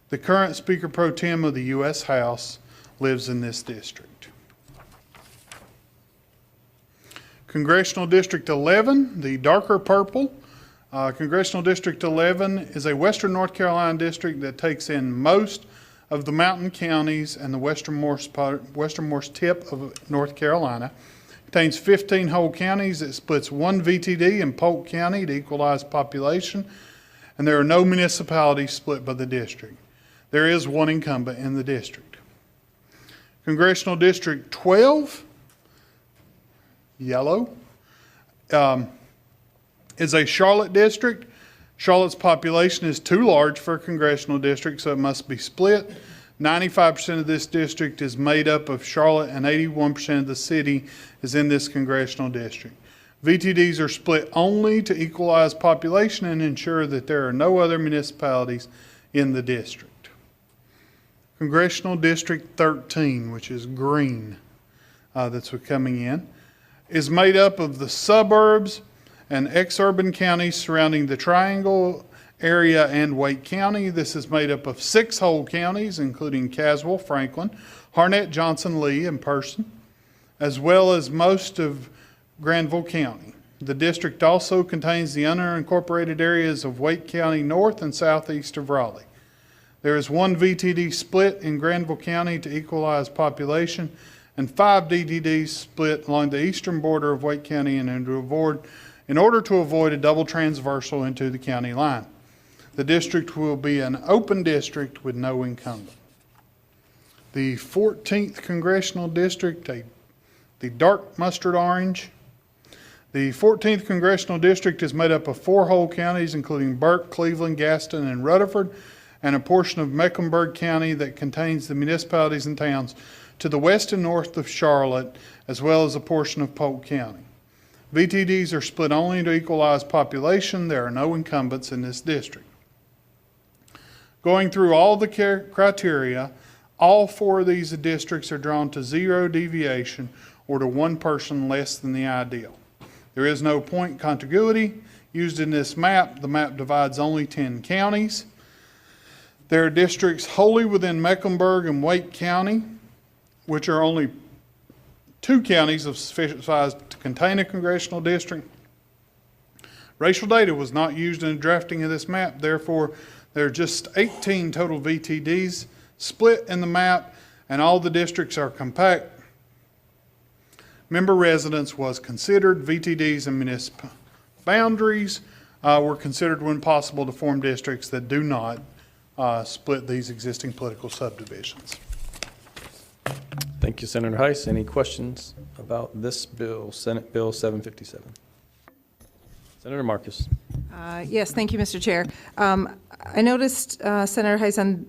Speaker 1: The current Speaker Pro Tem of the U.S. House lives in this district. Congressional District 11, the darker purple. Congressional District 11 is a western North Carolina district that takes in most of the mountain counties and the westernmost tip of North Carolina. It contains 15 whole counties. It splits 1 VTD in Polk County to equalize population, and there are no municipalities split by the district. There is 1 incumbent in the district. Congressional District 12, yellow, is a Charlotte district. Charlotte's population is too large for a congressional district, so it must be split. 95% of this district is made up of Charlotte, and 81% of the city is in this congressional district. VTDs are split only to equalize population and ensure that there are no other municipalities in the district. Congressional District 13, which is green, that's coming in, is made up of the suburbs and exurban counties surrounding the Triangle area and Wake County. This is made up of 6 whole counties, including Caswell, Franklin, Harnett, Johnson, Lee, and Person, as well as most of Granville County. The district also contains the unincorporated areas of Wake County north and southeast of Raleigh. There is 1 VTD split in Granville County to equalize population, and 5 DDDs split along the eastern border of Wake County in order to avoid a double transversal into the county line. The district will be an open district with no incumbent. The 14th Congressional District, the dark mustard orange. The 14th Congressional District is made up of 4 whole counties, including Burke, Cleveland, Gaston, and Rutherford, and a portion of Mecklenburg County that contains the municipalities and towns to the west and north of Charlotte, as well as a portion of Polk County. VTDs are split only to equalize population. There are no incumbents in this district. Going through all the criteria, all 4 of these districts are drawn to 0 deviation or to 1 person less than the ideal. There is no point contiguity used in this map. The map divides only 10 counties. There are districts wholly within Mecklenburg and Wake County, which are only 2 counties of sufficient size to contain a congressional district. Racial data was not used in the drafting of this map. Therefore, there are just 18 total VTDs split in the map, and all the districts are compact. Member residence was considered. VTDs and municipal boundaries were considered when possible to form districts that do not split these existing political subdivisions.
Speaker 6: Thank you, Senator Heiss. Any questions about this bill, Senate Bill 757? Senator Marcus.
Speaker 2: Yes, thank you, Mr. Chair. I noticed, Senator Heiss,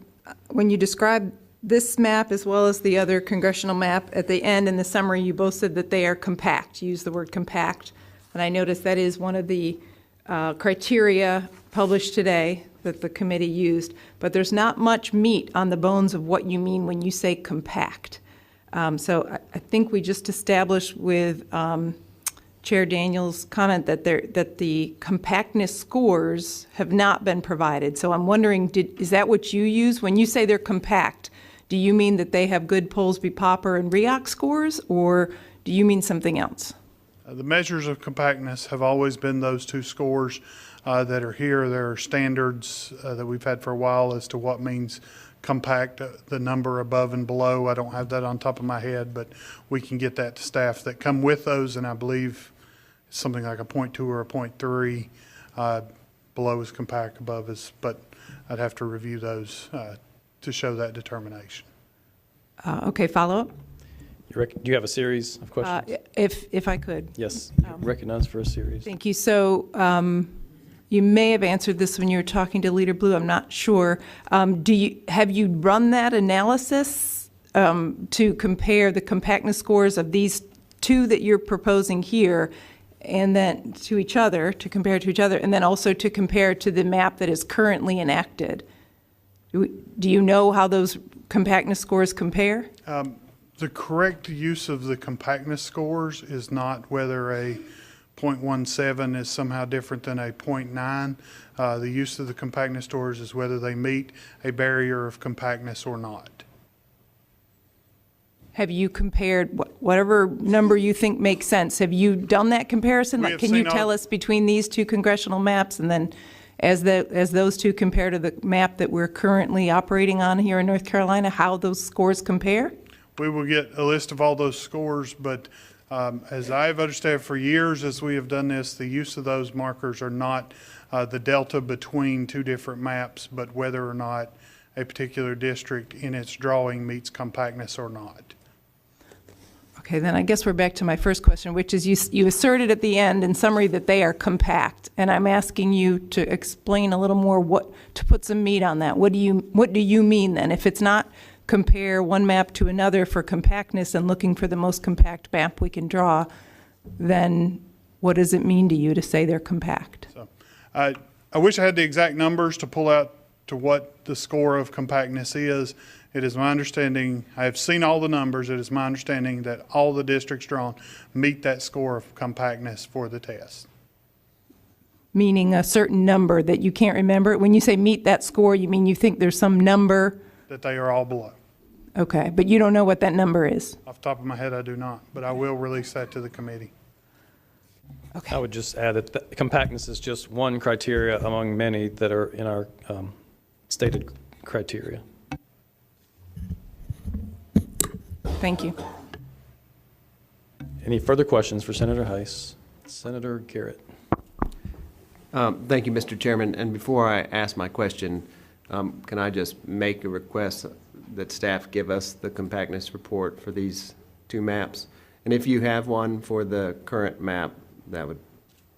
Speaker 2: when you described this map as well as the other congressional map, at the end in the summary, you both said that they are compact. You used the word compact. And I noticed that is one of the criteria published today that the committee used. But there's not much meat on the bones of what you mean when you say compact. So I think we just established with Chair Daniels' comment that the compactness scores have not been provided. So I'm wondering, is that what you use? When you say they're compact, do you mean that they have good Polsby-Popper and REOC scores, or do you mean something else?
Speaker 1: The measures of compactness have always been those 2 scores that are here. There are standards that we've had for a while as to what means compact, the number above and below. I don't have that on top of my head, but we can get that to staff that come with those, and I believe it's something like a 0.2 or a 0.3. Below is compact, above is, but I'd have to review those to show that determination.
Speaker 2: Okay, follow-up?
Speaker 6: Do you have a series of questions?
Speaker 2: If I could.
Speaker 6: Yes, recognized for a series.
Speaker 2: Thank you. So you may have answered this when you were talking to Leader Blue. I'm not sure. Have you run that analysis to compare the compactness scores of these 2 that you're proposing here, and then to each other, to compare to each other, and then also to compare to the map that is currently enacted? Do you know how those compactness scores compare?
Speaker 1: The correct use of the compactness scores is not whether a 0.17 is somehow different than a 0.9. The use of the compactness scores is whether they meet a barrier of compactness or not.
Speaker 2: Have you compared whatever number you think makes sense? Have you done that comparison?
Speaker 1: We
Speaker 2: Like,
Speaker 1: have
Speaker 2: can you
Speaker 1: seen
Speaker 2: tell
Speaker 1: all-
Speaker 2: us between these 2 congressional maps, and then as those 2 compare to the map that we're currently operating on here in North Carolina, how those scores compare?
Speaker 1: We will get a list of all those scores, but as I've understood for years as we have done this, the use of those markers are not the delta between 2 different maps, but whether or not a particular district in its drawing meets compactness or not.
Speaker 2: Okay, then I guess we're back to my first question, which is you asserted at the end in summary that they are compact, and I'm asking you to explain a little more to put some meat on that. What do you mean then? If it's not compare one map to another for compactness and looking for the most compact map we can draw, then what does it mean to you to say they're compact?
Speaker 1: So, I wish I had the exact numbers to pull out to what the score of compactness is. It is my understanding, I have seen all the numbers, it is my understanding that all the districts drawn meet that score of compactness for the test.
Speaker 2: Meaning a certain number that you can't remember? When you say meet that score, you mean you think there's some number?
Speaker 1: That they are all below.
Speaker 2: Okay, but you don't know what that number is?
Speaker 1: Off the top of my head, I do not, but I will release that to the committee.
Speaker 2: Okay.
Speaker 6: I would just add that compactness is just one criteria among many that are in our stated criteria.
Speaker 2: Thank you.
Speaker 6: Any further questions for Senator Heiss? Senator Garrett.
Speaker 5: Thank you, Mr. Chairman. And before I ask my question, can I just make a request that staff give us the compactness report for these 2 maps? And if you have one for the current map, that would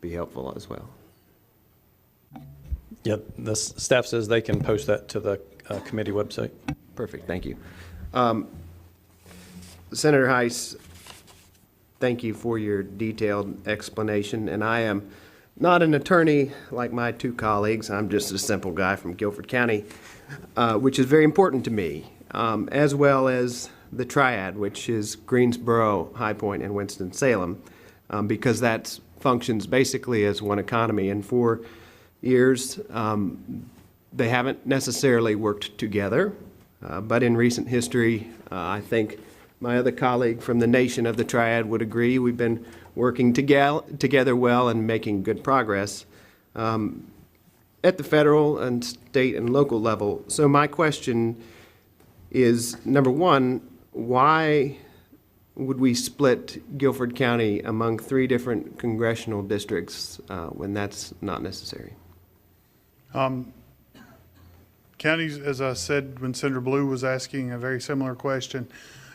Speaker 5: be helpful as well.
Speaker 6: Yeah, the staff says they can post that to the committee website.
Speaker 5: Perfect, thank you. Senator Heiss, thank you for your detailed explanation, and I am not an attorney like my two colleagues. I'm just a simple guy from Guilford County, which is very important to me, as well as the triad, which is Greensboro, High Point, and Winston-Salem, because that functions basically as one economy. And for years, they haven't necessarily worked together, but in recent history, I think my other colleague from the nation of the triad would agree. We've been working together well and making good progress at the federal and state and local level. So my question is, number one, why would we split Guilford County among 3 different congressional districts when that's not necessary?
Speaker 1: Counties, as I said when Senator Blue was asking a very similar question,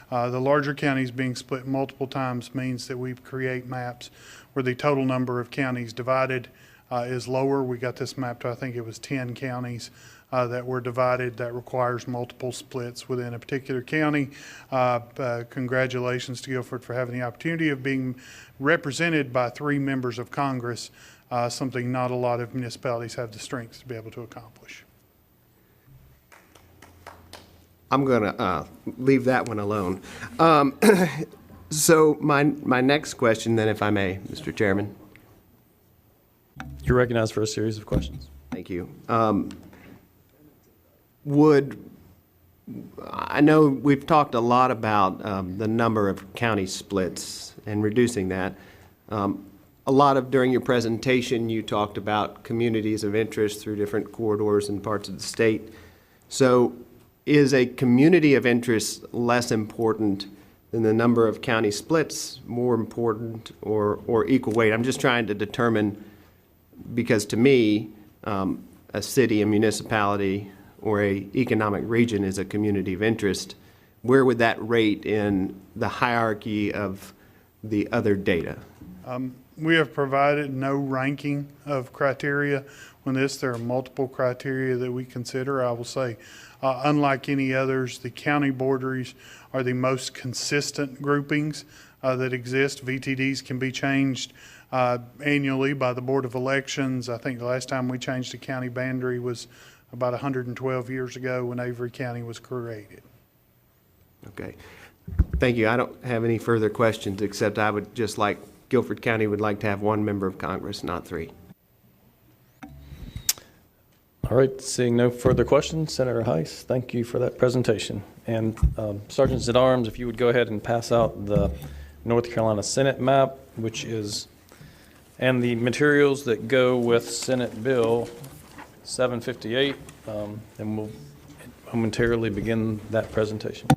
Speaker 1: the larger counties being split multiple times means that we create maps where the total number of counties divided is lower. We got this map to, I think it was 10 counties that were divided. That requires multiple splits within a particular county. Congratulations to Guilford for having the opportunity of being represented by 3 members of Congress, something not a lot of municipalities have the strength to be able to accomplish.
Speaker 5: I'm going to leave that one alone. So my next question then, if I may, Mr. Chairman.
Speaker 6: You're recognized for a series of questions.
Speaker 5: Thank you. I know we've talked a lot about the number of county splits and reducing that. During your presentation, you talked about communities of interest through different corridors and parts of the state. So is a community of interest less important than the number of county splits, more important, or equal weight? I'm just trying to determine, because to me, a city, a municipality, or a economic region is a community of interest. Where would that rate in the hierarchy of the other data?
Speaker 1: We have provided no ranking of criteria on this. There are multiple criteria that we consider. I will say, unlike any others, the county boundaries are the most consistent groupings that exist. VTDs can be changed annually by the Board of Elections. I think the last time we changed a county boundary was about 112 years ago when Avery County was created.
Speaker 5: Okay. Thank you. I don't have any further questions, except I would just like, Guilford County would like to have 1 member of Congress, not 3.
Speaker 6: All right, seeing no further questions, Senator Heiss, thank you for that presentation. And Sergeants at Arms, if you would go ahead and pass out the North Carolina Senate map, and the materials that go with Senate Bill 758, and we'll momentarily begin that presentation.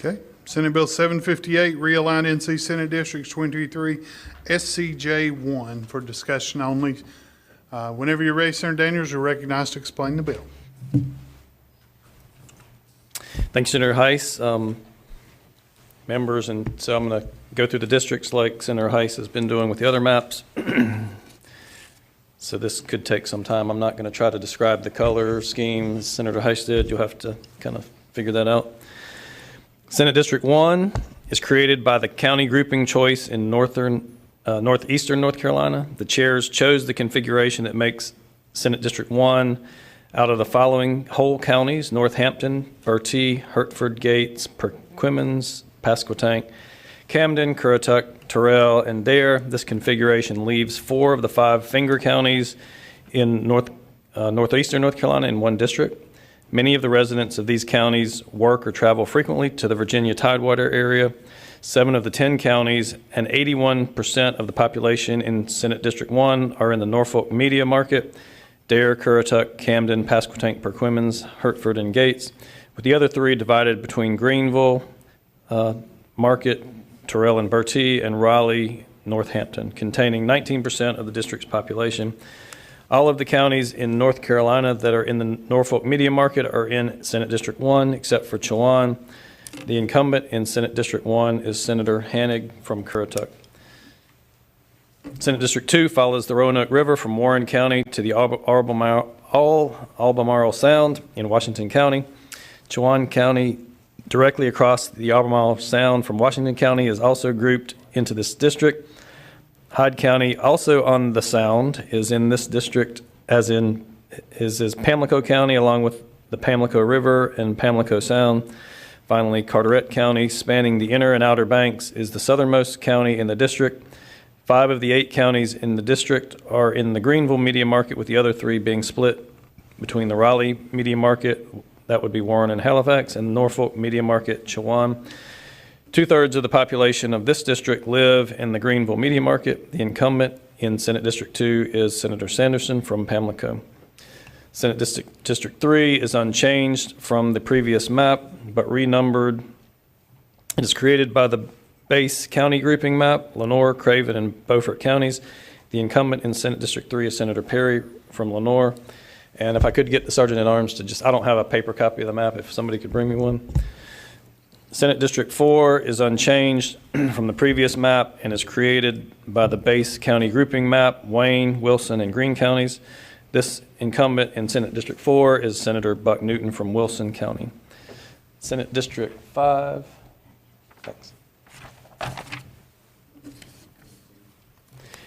Speaker 1: Okay. Senate Bill 758, realign NC Senate Districts 23, SCJ1 for discussion only. Whenever you're ready, Senator Daniels, you're recognized to explain the bill.
Speaker 6: Thanks, Senator Heiss. Members, and so I'm going to go through the districts like Senator Heiss has been doing with the other maps. So this could take some time. I'm not going to try to describe the color schemes Senator Heiss did. You'll have to kind of figure that out. Senate District 1 is created by the county grouping choice in northeastern North Carolina. The chairs chose the configuration that makes Senate District 1 out of the following whole counties: Northampton, Bertie, Hertford, Gates, Perquimans, Pasquotank, Camden, Currituck, Terrell, and Dare. This configuration leaves 4 of the 5 finger counties in northeastern North Carolina in one district. Many of the residents of these counties work or travel frequently to the Virginia Tidewater area. 7 of the 10 counties and 81% of the population in Senate District 1 are in the Norfolk media market: Dare, Currituck, Camden, Pasquotank, Perquimans, Hertford, and Gates, with the other 3 divided between Greenville, Market, Terrell and Bertie, and Raleigh, Northampton, containing 19% of the district's population. All of the counties in North Carolina that are in the Norfolk media market are in Senate District 1, except for Chowan. The incumbent in Senate District 1 is Senator Hanig from Currituck. Senate District 2 follows the Roanoke River from Warren County to the Albemarle Sound in Washington County. Chowan County, directly across the Albemarle Sound from Washington County, is also grouped into this district. Hyde County, also on the Sound, is in this district, as is Pamlico County, along with the Pamlico River and Pamlico Sound. Finally, Carteret County, spanning the inner and outer banks, is the southernmost county in the district. 5 of the 8 counties in the district are in the Greenville media market, with the other 3 being split between the Raleigh media market, that would be Warren and Halifax, and the Norfolk media market, Chowan. 2/3 of the population of this district live in the Greenville media market. The incumbent in Senate District 2 is Senator Sanderson from Pamlico. Senate District 3 is unchanged from the previous map, but renumbered. It is created by the base county grouping map, Lenoir, Craven, and Beaufort counties. The incumbent in Senate District 3 is Senator Perry from Lenoir. And if I could get the Sergeant at Arms to I don't have a paper copy of the map, if somebody could bring me one. Senate District 4 is unchanged from the previous map and is created by the base county grouping map, Wayne, Wilson, and Greene counties. This incumbent in Senate District 4 is Senator Buck Newton from Wilson County. Senate District 5, thanks,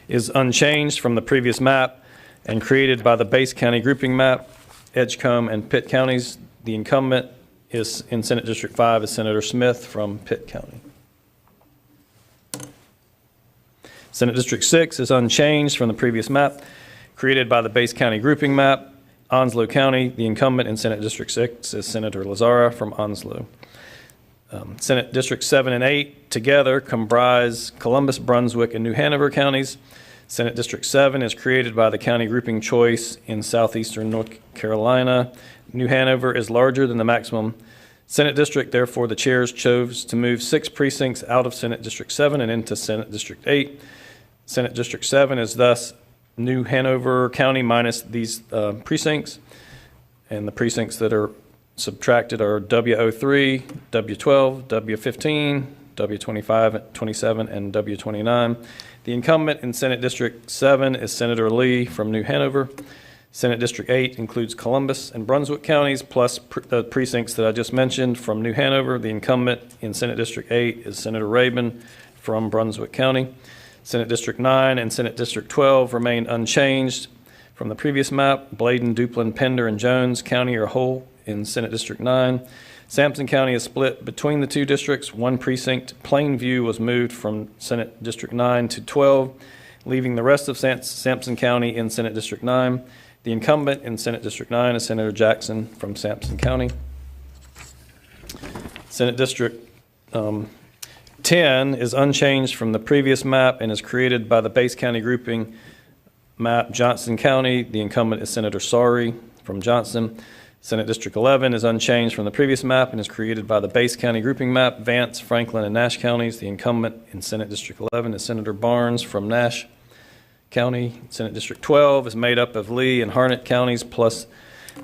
Speaker 6: is unchanged from the previous map and created by the base county grouping map, Edgecombe and Pitt counties. The incumbent is in Senate District 5 is Senator Smith from Pitt County. Senate District 6 is unchanged from the previous map, created by the base county grouping map, Onslow County. The incumbent in Senate District 6 is Senator Lazara from Onslow. Senate District 7 and 8 together comprise Columbus, Brunswick, and New Hanover counties. Senate District 7 is created by the county grouping choice in southeastern North Carolina. New Hanover is larger than the maximum Senate district, therefore the chairs chose to move 6 precincts out of Senate District 7 and into Senate District 8. Senate District 7 is thus New Hanover County minus these precincts, and the precincts that are subtracted are W03, W12, W15, W25, 27, and W29. The incumbent in Senate District 7 is Senator Lee from New Hanover. Senate District 8 includes Columbus and Brunswick counties, plus the precincts that I just mentioned from New Hanover. The incumbent in Senate District 8 is Senator Rabin from Brunswick County. Senate District 9 and Senate District 12 remain unchanged from the previous map. Bladen, Duplin, Pender, and Jones County are whole in Senate District 9. Sampson County is split between the 2 districts. 1 precinct, Plainview, was moved from Senate District 9 to 12, leaving the rest of Sampson County in Senate District 9. The incumbent in Senate District 9 is Senator Jackson from Sampson County. Senate District 10 is unchanged from the previous map and is created by the base county grouping map, Johnson County. The incumbent is Senator Sari from Johnson. Senate District 11 is unchanged from the previous map and is created by the base county grouping map, Vance, Franklin, and Nash counties. The incumbent in Senate District 11 is Senator Barnes from Nash County. Senate District 12 is made up of Lee and Harnett counties plus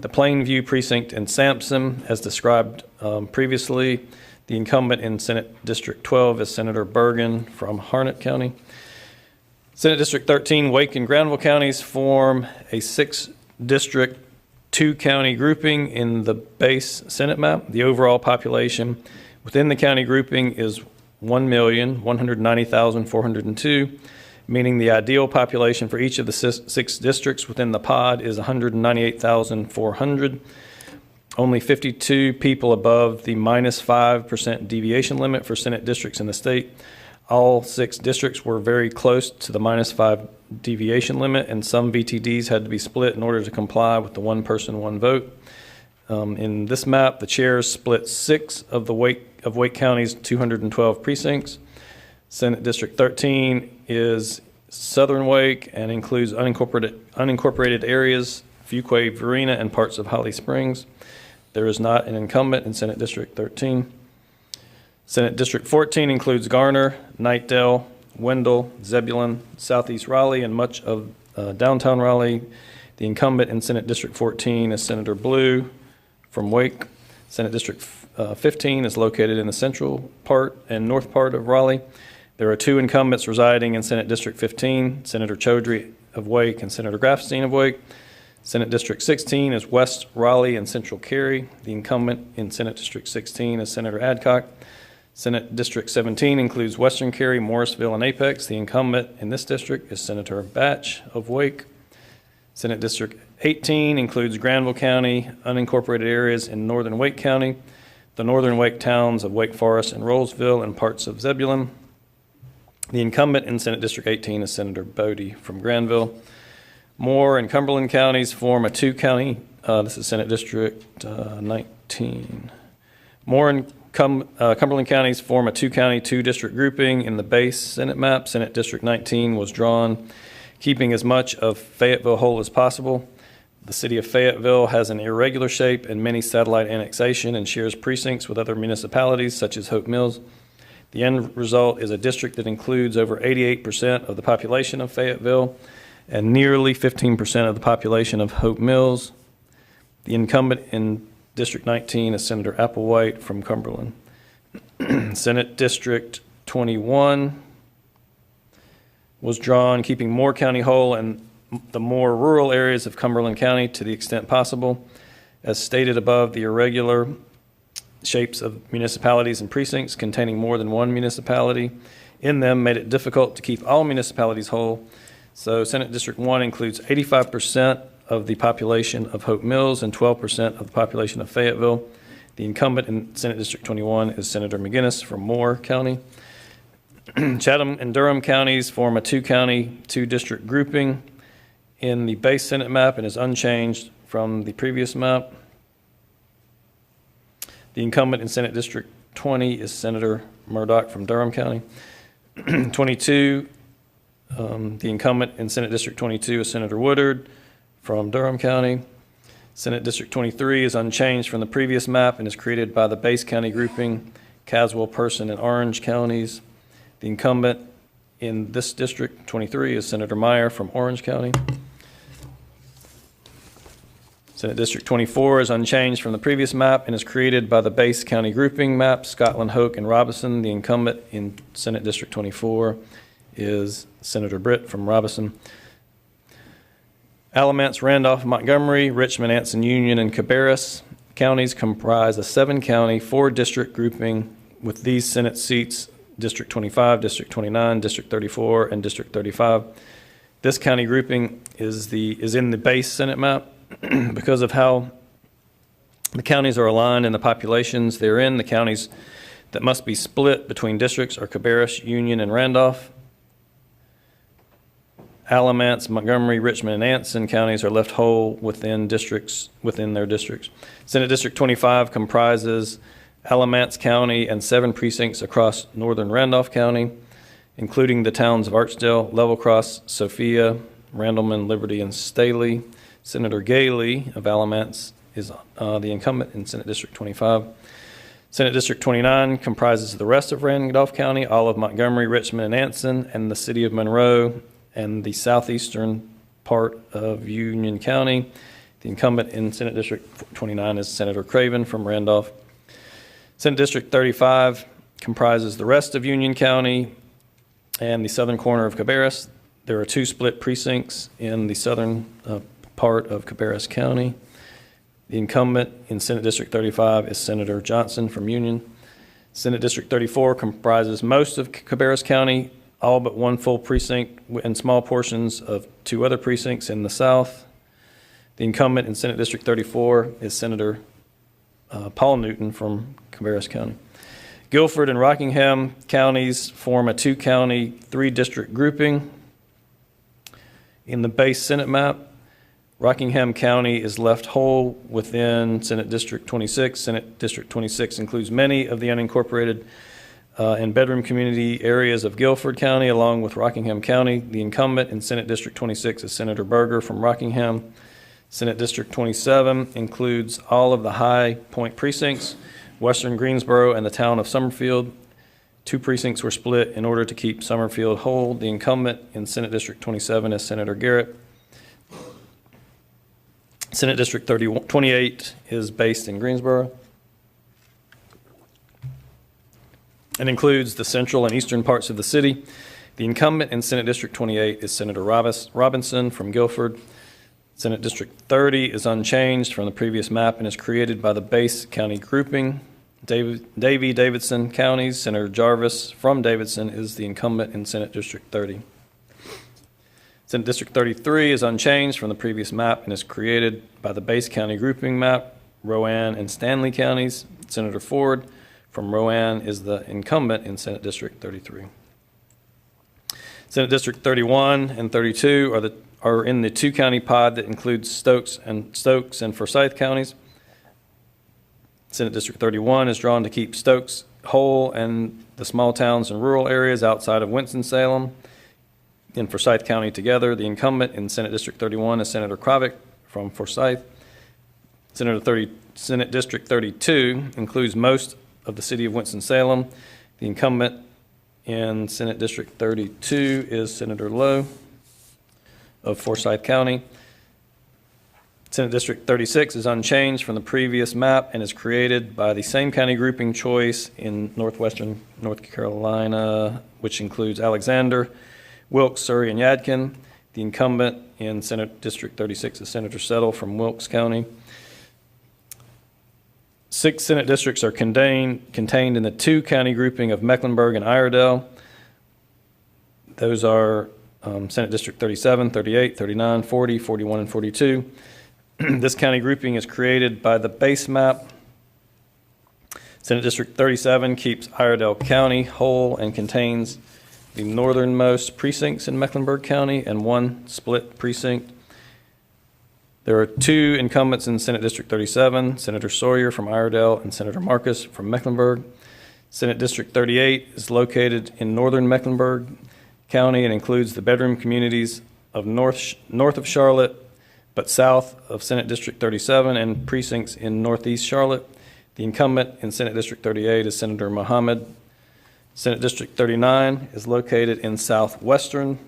Speaker 6: the Plainview precinct in Sampson, as described previously. The incumbent in Senate District 12 is Senator Bergen from Harnett County. Senate District 13, Wake and Granville counties form a 6-district, 2-county grouping in the base Senate map. The overall population within the county grouping is 1,190,402, meaning the ideal population for each of the 6 districts within the pod is 198,400. Only 52 people above the -5% deviation limit for Senate districts in the state. All 6 districts were very close to the -5 deviation limit, and some VTDs had to be split in order to comply with the 1 person, 1 vote. In this map, the chairs split 6 of Wake County's 212 precincts. Senate District 13 is southern Wake and includes unincorporated areas, Fuquay, Varina, and parts of Holly Springs. There is not an incumbent in Senate District 13. Senate District 14 includes Garner, Knightdale, Wendell, Zebulon, Southeast Raleigh, and much of downtown Raleigh. The incumbent in Senate District 14 is Senator Blue from Wake. Senate District 15 is located in the central part and north part of Raleigh. There are 2 incumbents residing in Senate District 15, Senator Chaudhry of Wake and Senator Grafstein of Wake. Senate District 16 is West Raleigh and Central Cary. The incumbent in Senate District 16 is Senator Adcock. Senate District 17 includes Western Cary, Morrisville, and Apex. The incumbent in this district is Senator Batch of Wake. Senate District 18 includes Granville County, unincorporated areas in northern Wake County, the northern Wake towns of Wake Forest and Rollsville, and parts of Zebulon. The incumbent in Senate District 18 is Senator Bodie from Granville. Moore and Cumberland counties form a 2-county, this is Senate District 19. Moore and Cumberland counties form a 2-county, 2-district grouping in the base Senate map. Senate District 19 was drawn keeping as much of Fayetteville whole as possible. The city of Fayetteville has an irregular shape and many satellite annexation and shares precincts with other municipalities such as Hope Mills. The end result is a district that includes over 88% of the population of Fayetteville and nearly 15% of the population of Hope Mills. The incumbent in District 19 is Senator Applewhite from Cumberland. Senate District 21 was drawn keeping Moore County whole and the more rural areas of Cumberland County to the extent possible. As stated above, the irregular shapes of municipalities and precincts containing more than one municipality in them made it difficult to keep all municipalities whole. So Senate District 1 includes 85% of the population of Hope Mills and 12% of the population of Fayetteville. The incumbent in Senate District 21 is Senator McGinnis from Moore County. Chatham and Durham counties form a 2-county, 2-district grouping in the base Senate map and is unchanged from the previous map. The incumbent in Senate District 20 is Senator Murdoch from Durham County. 22, the incumbent in Senate District 22 is Senator Woodard from Durham County. Senate District 23 is unchanged from the previous map and is created by the base county grouping, Caswell, Person, and Orange counties. The incumbent in this district, 23, is Senator Meyer from Orange County. Senate District 24 is unchanged from the previous map and is created by the base county grouping map, Scotland, Hoke, and Robinson. The incumbent in Senate District 24 is Senator Britt from Robinson. Alamance, Randolph, Montgomery, Richmond, Anson, Union, and Cabarrus counties comprise a 7-county, 4-district grouping with these Senate seats: District 25, District 29, District 34, and District 35. This county grouping is in the base Senate map. Because of how the counties are aligned in the populations they're in, the counties that must be split between districts are Cabarrus, Union, and Randolph. Alamance, Montgomery, Richmond, and Anson counties are left whole within their districts. Senate District 25 comprises Alamance County and 7 precincts across northern Randolph County, including the towns of Archdale, Level Cross, Sophia, Randleman, Liberty, and Staley. Senator Gailey of Alamance is the incumbent in Senate District 25. Senate District 29 comprises the rest of Randolph County, all of Montgomery, Richmond, and Anson, and the city of Monroe, and the southeastern part of Union County. The incumbent in Senate District 29 is Senator Craven from Randolph. Senate District 35 comprises the rest of Union County and the southern corner of Cabarrus. There are 2 split precincts in the southern part of Cabarrus County. The incumbent in Senate District 35 is Senator Johnson from Union. Senate District 34 comprises most of Cabarrus County, all but 1 full precinct and small portions of 2 other precincts in the south. The incumbent in Senate District 34 is Senator Paul Newton from Cabarrus County. Guilford and Rockingham counties form a 2-county, 3-district grouping in the base Senate map. Rockingham County is left whole within Senate District 26. Senate District 26 includes many of the unincorporated and bedroom community areas of Guilford County, along with Rockingham County. The incumbent in Senate District 26 is Senator Berger from Rockingham. Senate District 27 includes all of the High Point precincts, western Greensboro, and the town of Summerfield. 2 precincts were split in order to keep Summerfield whole. The incumbent in Senate District 27 is Senator Garrett. Senate District 28 is based in Greensboro and includes the central and eastern parts of the city. The incumbent in Senate District 28 is Senator Robinson from Guilford. Senate District 30 is unchanged from the previous map and is created by the base county grouping. Davidson counties, Senator Jarvis from Davidson is the incumbent in Senate District 30. Senate District 33 is unchanged from the previous map and is created by the base county grouping map, Rowan and Stanley counties. Senator Ford from Rowan is the incumbent in Senate District 33. Senate District 31 and 32 are in the 2-county pod that includes Stokes and Forsyth counties. Senate District 31 is drawn to keep Stokes whole and the small towns and rural areas outside of Winston-Salem in Forsyth County together. The incumbent in Senate District 31 is Senator Kravick from Forsyth. Senate District 32 includes most of the city of Winston-Salem. The incumbent in Senate District 32 is Senator Lowe of Forsyth County. Senate District 36 is unchanged from the previous map and is created by the same county grouping choice in northwestern North Carolina, which includes Alexander, Wilkes, Surrey, and Yadkin. The incumbent in Senate District 36 is Senator Settle from Wilkes County. 6 Senate districts are contained in the 2-county grouping of Mecklenburg and Iredell. Those are Senate District 37, 38, 39, 40, 41, and 42. This county grouping is created by the base map. Senate District 37 keeps Iredell County whole and contains the northernmost precincts in Mecklenburg County and 1 split precinct. There are 2 incumbents in Senate District 37, Senator Sawyer from Iredell and Senator Marcus from Mecklenburg. Senate District 38 is located in northern Mecklenburg County and includes the bedroom communities of north of Charlotte, but south of Senate District 37 and precincts in northeast Charlotte. The incumbent in Senate District 38 is Senator Mohammed. Senate District 39 is located in southwestern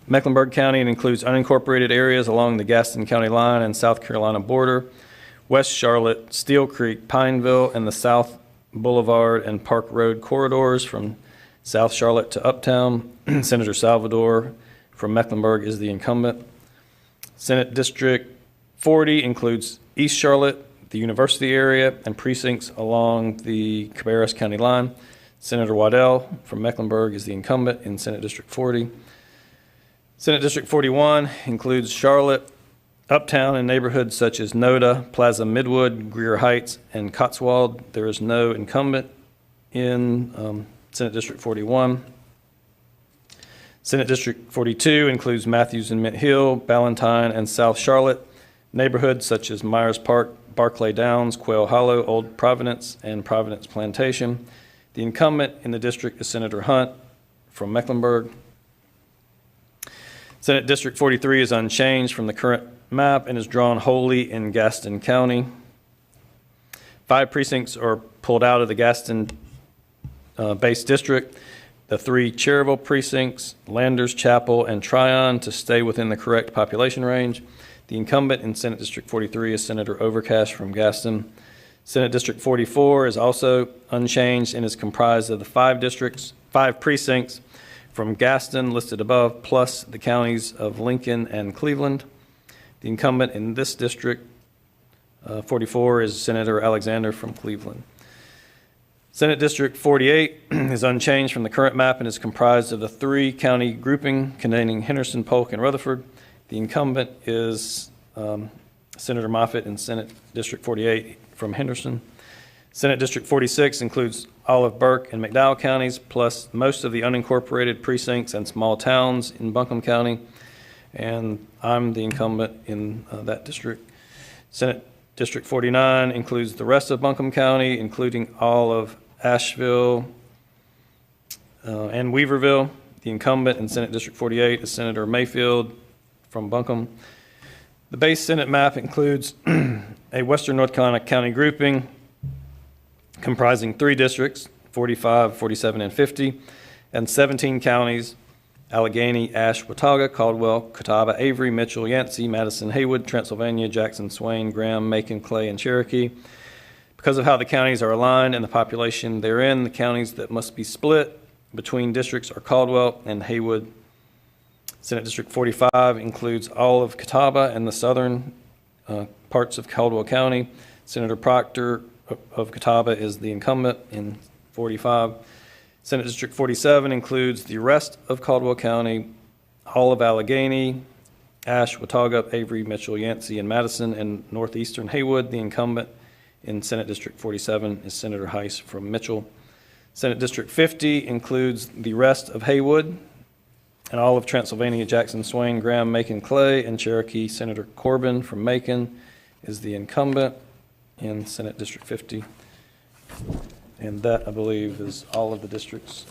Speaker 6: Mecklenburg County and includes unincorporated areas along the Gaston County line and South Carolina border, West Charlotte, Steel Creek, Pineville, and the South Boulevard and Park Road corridors from South Charlotte to Uptown. Senator Salvador from Mecklenburg is the incumbent. Senate District 40 includes East Charlotte, the University area, and precincts along the Cabarrus County line. Senator Waddell from Mecklenburg is the incumbent in Senate District 40. Senate District 41 includes Charlotte, Uptown, and neighborhoods such as Noda, Plaza Midwood, Greer Heights, and Cotswold. There is no incumbent in Senate District 41. Senate District 42 includes Matthews and Mint Hill, Ballantyne, and South Charlotte. Neighborhoods such as Myers Park, Barclay Downs, Quail Hollow, Old Providence, and Providence Plantation. The incumbent in the district is Senator Hunt from Mecklenburg. Senate District 43 is unchanged from the current map and is drawn wholly in Gaston County. 5 precincts are pulled out of the Gaston base district. The 3 Cherryville precincts, Landers, Chapel, and Tryon to stay within the correct population range. The incumbent in Senate District 43 is Senator Overcash from Gaston. Senate District 44 is also unchanged and is comprised of the 5 precincts from Gaston listed above, plus the counties of Lincoln and Cleveland. The incumbent in this district, 44, is Senator Alexander from Cleveland. Senate District 48 is unchanged from the current map and is comprised of the 3-county grouping containing Henderson, Polk, and Rutherford. The incumbent is Senator Moffitt in Senate District 48 from Henderson. Senate District 46 includes Olive, Burke, and McDowell counties, plus most of the unincorporated precincts and small towns in Buncombe County. and I'm the incumbent in that district. Senate District 49 includes the rest of Buncombe County, including all of Asheville and Weaverville. The incumbent in Senate District 48 is Senator Mayfield from Buncombe. The base Senate map includes a Western North Carolina county grouping comprising 3 districts, 45, 47, and 50, and 17 counties: Allegheny, Ashe, Watauga, Caldwell, Catawba, Avery, Mitchell, Yancey, Madison, Haywood, Transylvania, Jackson, Swain, Graham, Macon, Clay, and Cherokee. Because of how the counties are aligned and the population therein, the counties that must be split between districts are Caldwell and Haywood. Senate District 45 includes all of Catawba and the southern parts of Caldwell County. Senator Proctor of Catawba is the incumbent in 45. Senate District 47 includes the rest of Caldwell County, all of Allegheny, Ashe, Watauga, Avery, Mitchell, Yancey, and Madison, and northeastern Haywood. The incumbent in Senate District 47 is Senator Heiss from Mitchell. Senate District 50 includes the rest of Haywood and all of Transylvania, Jackson, Swain, Graham, Macon, Clay, and Cherokee. Senator Corbin from Macon is the incumbent in Senate District 50. And that, I believe, is all of the districts.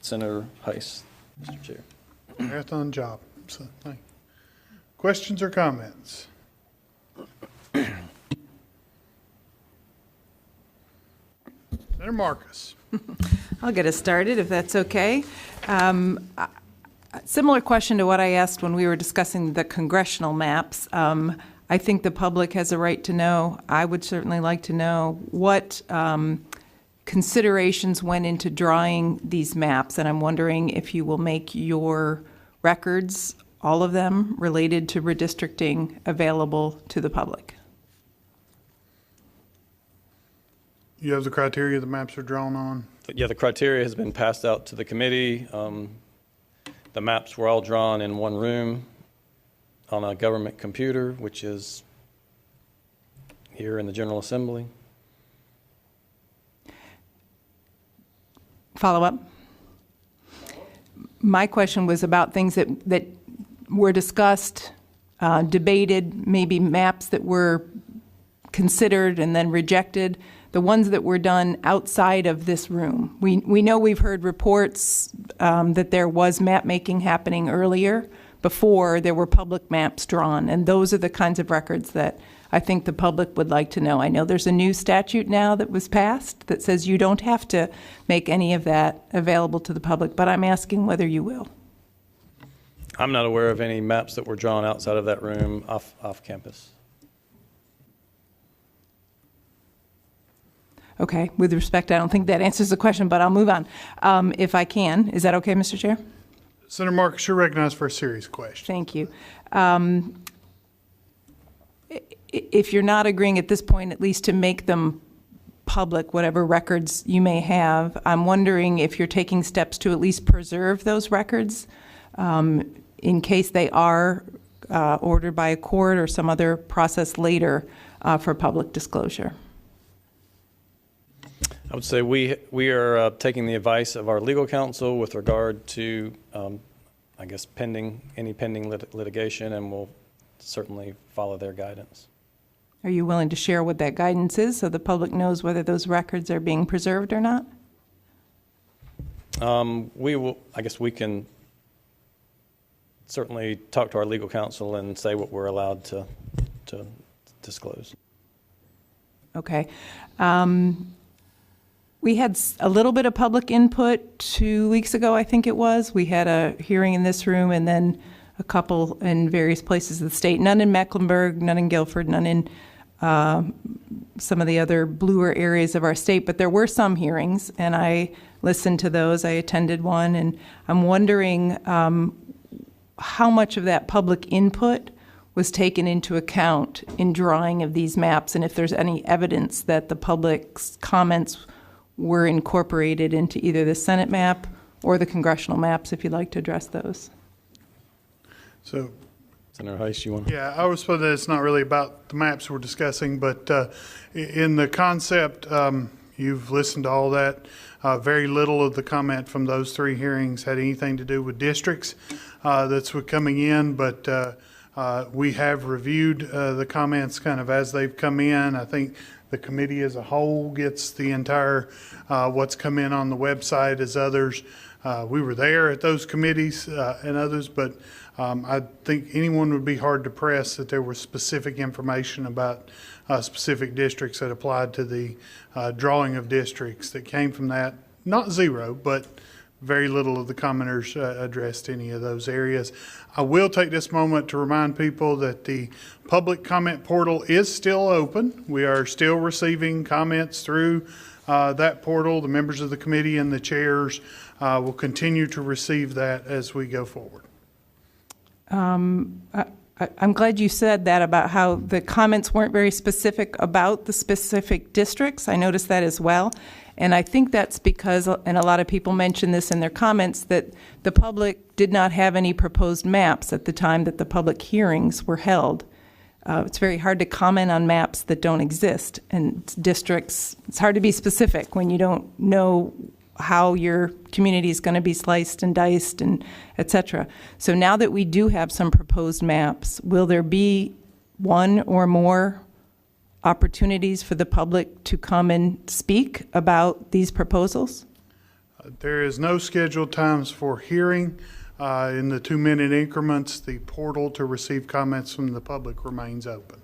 Speaker 6: Senator Heiss, Mr. Chair.
Speaker 1: Marathon job. So, thank you. Questions or comments? Senator Marcus.
Speaker 2: I'll get us started, if that's okay. Similar question to what I asked when we were discussing the congressional maps. I think the public has a right to know. I would certainly like to know what considerations went into drawing these maps, and I'm wondering if you will make your records, all of them, related to redistricting available to the public.
Speaker 1: You have the criteria the maps are drawn on?
Speaker 6: Yeah, the criteria has been passed out to the committee. The maps were all drawn in one room on a government computer, which is here in the General Assembly.
Speaker 2: Follow up? My question was about things that were discussed, debated, maybe maps that were considered and then rejected, the ones that were done outside of this room. We know we've heard reports that there was map making happening earlier, before there were public maps drawn, and those are the kinds of records that I think the public would like to know. I know there's a new statute now that was passed that says you don't have to make any of that available to the public, but I'm asking whether you will.
Speaker 6: I'm not aware of any maps that were drawn outside of that room off campus.
Speaker 2: Okay, with respect, I don't think that answers the question, but I'll move on if I can. Is that okay, Mr. Chair?
Speaker 1: Senator Marcus, you're recognized for a serious question.
Speaker 2: Thank you. If you're not agreeing at this point, at least to make them public, whatever records you may have, I'm wondering if you're taking steps to at least preserve those records in case they are ordered by a court or some other process later for public disclosure.
Speaker 6: I would say we are taking the advice of our legal counsel with regard to, I guess, any pending litigation, and we'll certainly follow their guidance.
Speaker 2: Are you willing to share what that guidance is so the public knows whether those records are being preserved or not?
Speaker 6: We will. I guess we can certainly talk to our legal counsel and say what we're allowed to disclose.
Speaker 2: Okay. We had a little bit of public input 2 weeks ago, I think it was. We had a hearing in this room and then a couple in various places of the state. None in Mecklenburg, none in Guilford, none in some of the other bluer areas of our state. But there were some hearings, and I listened to those. I attended one, and I'm wondering how much of that public input was taken into account in drawing of these maps, and if there's any evidence that the public's comments were incorporated into either the Senate map or the congressional maps, if you'd like to address those.
Speaker 1: So,
Speaker 6: Senator Heiss, you want?
Speaker 1: yeah, I was supposed that it's not really about the maps we're discussing, but in the concept, you've listened to all that. Very little of the comment from those 3 hearings had anything to do with districts. that's coming in, but we have reviewed the comments kind of as they've come in. I think the committee as a whole gets the entire what's come in on the website as others. We were there at those committees and others, but I think anyone would be hard to press that there was specific information about specific districts that applied to the drawing of districts that came from that. Not zero, but very little of the commenters addressed any of those areas. I will take this moment to remind people that the public comment portal is still open. We are still receiving comments through that portal. The members of the committee and the chairs will continue to receive that as we go forward.
Speaker 2: I'm glad you said that about how the comments weren't very specific about the specific districts. I noticed that as well. And I think that's because, and a lot of people mentioned this in their comments, that the public did not have any proposed maps at the time that the public hearings were held. It's very hard to comment on maps that don't exist. And districts, it's hard to be specific when you don't know how your community is going to be sliced and diced and et cetera. So now that we do have some proposed maps, will there be one or more opportunities for the public to come and speak about these proposals?
Speaker 1: There is no scheduled times for hearing. In the 2-minute increments, the portal to receive comments from the public remains open.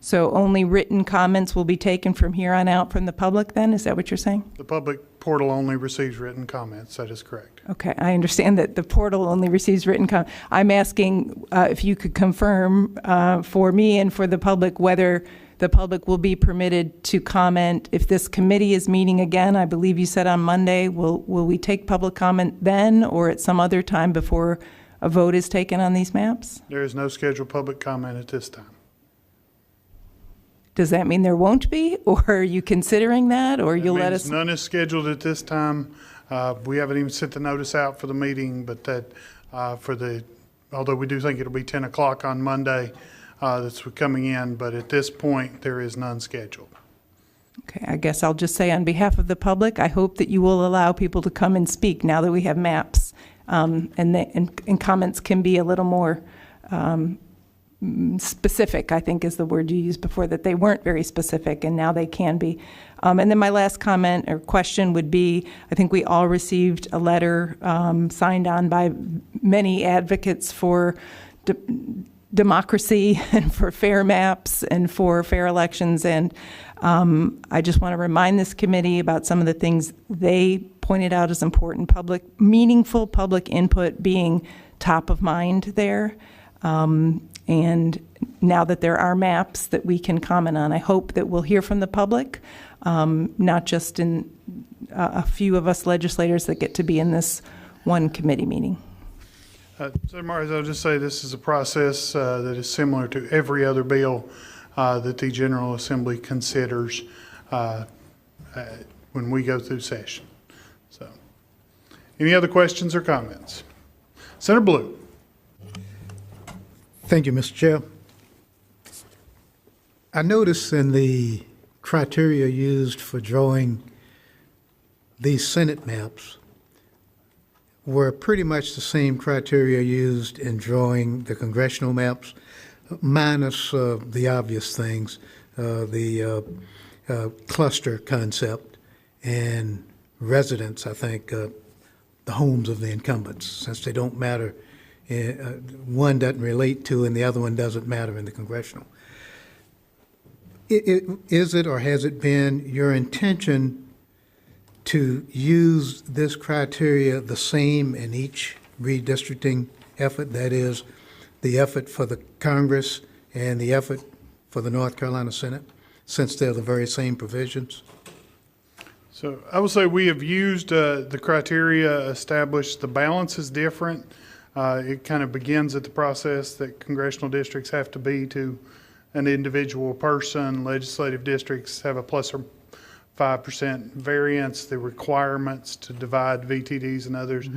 Speaker 2: So only written comments will be taken from here on out from the public then? Is that what you're saying?
Speaker 1: The public portal only receives written comments. That is correct.
Speaker 2: Okay, I understand that the portal only receives written comments. I'm asking if you could confirm for me and for the public whether the public will be permitted to comment if this committee is meeting again. I believe you said on Monday. Will we take public comment then or at some other time before a vote is taken on these maps?
Speaker 1: There is no scheduled public comment at this time.
Speaker 2: Does that mean there won't be, or are you considering that, or you'll let us?
Speaker 1: None is scheduled at this time. We haven't even sent the notice out for the meeting, but that although we do think it'll be 10 o'clock on Monday, that's coming in, but at this point, there is none scheduled.
Speaker 2: Okay, I guess I'll just say on behalf of the public, I hope that you will allow people to come and speak now that we have maps, and comments can be a little more specific, I think is the word you used before, that they weren't very specific, and now they can be. And then my last comment or question would be, I think we all received a letter signed on by many advocates for democracy and for fair maps and for fair elections. And I just want to remind this committee about some of the things they pointed out as important, meaningful public input being top of mind there. And now that there are maps that we can comment on, I hope that we'll hear from the public, not just in a few of us legislators that get to be in this one committee meeting.
Speaker 1: So, Mars, I'll just say this is a process that is similar to every other bill that the General Assembly considers when we go through session. So, any other questions or comments? Senator Blue.
Speaker 3: Thank you, Mr. Chair. I noticed in the criteria used for drawing these Senate maps were pretty much the same criteria used in drawing the congressional maps, minus the obvious things, the cluster concept and residence, I think, the homes of the incumbents, since they don't matter. One doesn't relate to and the other one doesn't matter in the congressional. Is it or has it been your intention to use this criteria the same in each redistricting effort? That is, the effort for the Congress and the effort for the North Carolina Senate, since they're the very same provisions?
Speaker 1: So I will say we have used the criteria established. The balance is different. It kind of begins at the process that congressional districts have to be to an individual person. Legislative districts have a plus or 5% variance. The requirements to divide VTDs and others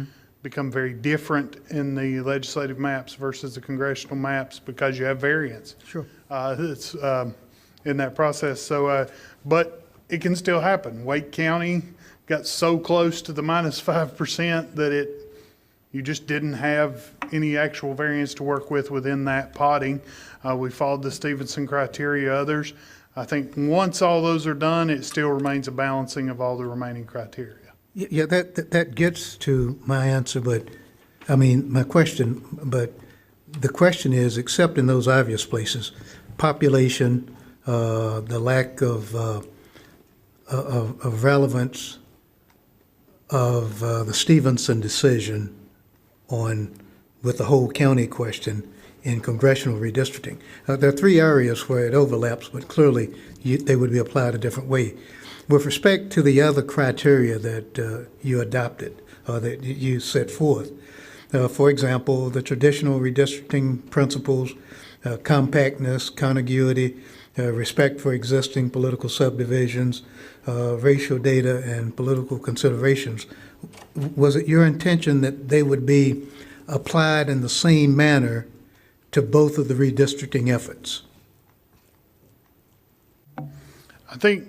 Speaker 1: become very different in the legislative maps versus the congressional maps because you have variance.
Speaker 3: Sure.
Speaker 1: It's in that process. So, but it can still happen. Wake County got so close to the minus 5% that it you just didn't have any actual variance to work with within that potting. We followed the Stevenson criteria, others. I think once all those are done, it still remains a balancing of all the remaining criteria.
Speaker 3: Yeah, that gets to my answer, but, I mean, my question, but the question is, except in those obvious places, population, the lack of relevance of the Stevenson decision with the whole county question in congressional redistricting. There are three areas where it overlaps, but clearly they would be applied a different way. With respect to the other criteria that you adopted, or that you set forth, for example, the traditional redistricting principles, compactness, contiguity, respect for existing political subdivisions, racial data, and political considerations, was it your intention that they would be applied in the same manner to both of the redistricting efforts?
Speaker 1: I think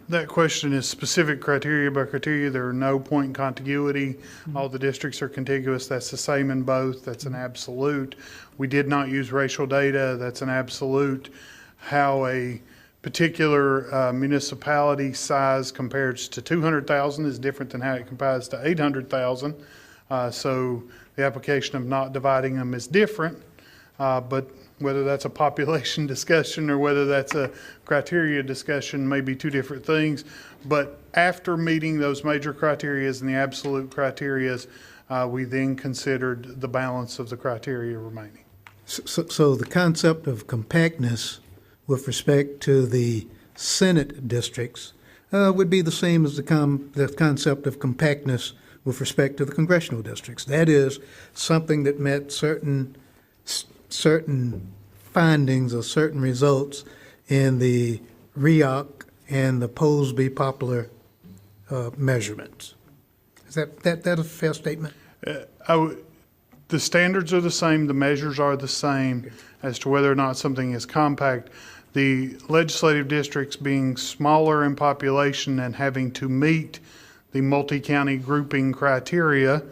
Speaker 1: that question is specific criteria by criteria. There are no point in contiguity. All the districts are contiguous. That's the same in both. That's an absolute. We did not use racial data. That's an absolute. How a particular municipality size compares to 200,000 is different than how it compares to 800,000. So the application of not dividing them is different. But whether that's a population discussion or whether that's a criteria discussion may be two different things. But after meeting those major criterias and the absolute criterias, we then considered the balance of the criteria remaining.
Speaker 3: So the concept of compactness with respect to the Senate districts would be the same as the concept of compactness with respect to the congressional districts. That is, something that met certain findings or certain results in the REOC and the Polsby popular measurements. Is that a fair statement?
Speaker 1: The standards are the same, the measures are the same as to whether or not something is compact. The legislative districts being smaller in population and having to meet the multi-county grouping criteria,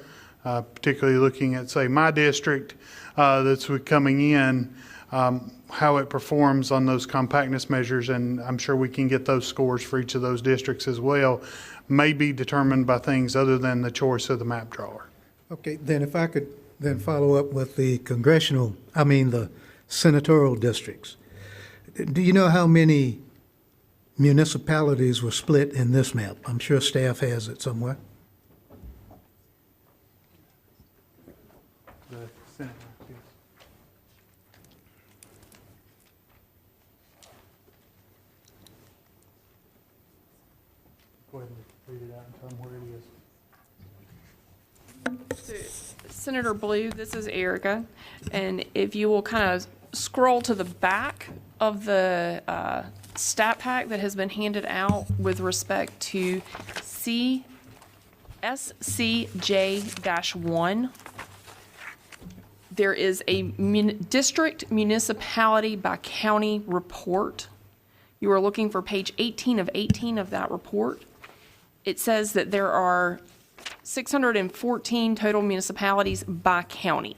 Speaker 1: particularly looking at, say, my district that's coming in, how it performs on those compactness measures, and I'm sure we can get those scores for each of those districts as well, may be determined by things other than the choice of the map drawer.
Speaker 3: Okay, then if I could then follow up with the the senatorial districts. Do you know how many municipalities were split in this map? I'm sure staff has it somewhere.
Speaker 1: The Senate map, yes. Go ahead and read it out and tell them where it is.
Speaker 4: Senator Blue, this is Erica, and if you will kind of scroll to the back of the stat pack that has been handed out with respect to SCJ-1, there is a district municipality by county report. You are looking for page 18 of 18 of that report. It says that there are 614 total municipalities by county.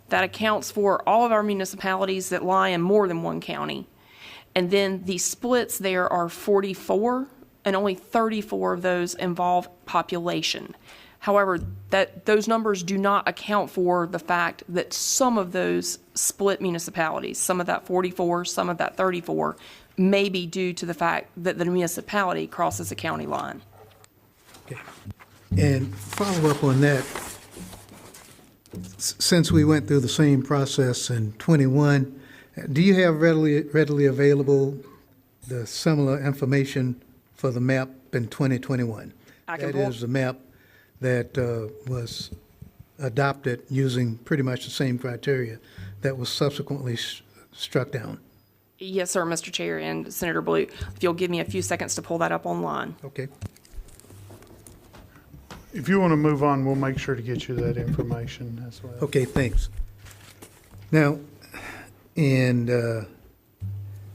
Speaker 4: That accounts for all of our municipalities that lie in more than one county. And then the splits there are 44, and only 34 of those involve population. However, those numbers do not account for the fact that some of those split municipalities, some of that 44, some of that 34, may be due to the fact that the municipality crosses a county line.
Speaker 3: Okay. And follow up on that, since we went through the same process in 21, do you have readily available the similar information for the map in 2021? That is the map that was adopted using pretty much the same criteria that was subsequently struck down.
Speaker 4: Yes, sir, Mr. Chair and Senator Blue. If you'll give me a few seconds to pull that up online.
Speaker 3: Okay.
Speaker 1: If you want to move on, we'll make sure to get you that information as well.
Speaker 3: Okay, thanks. Now, and the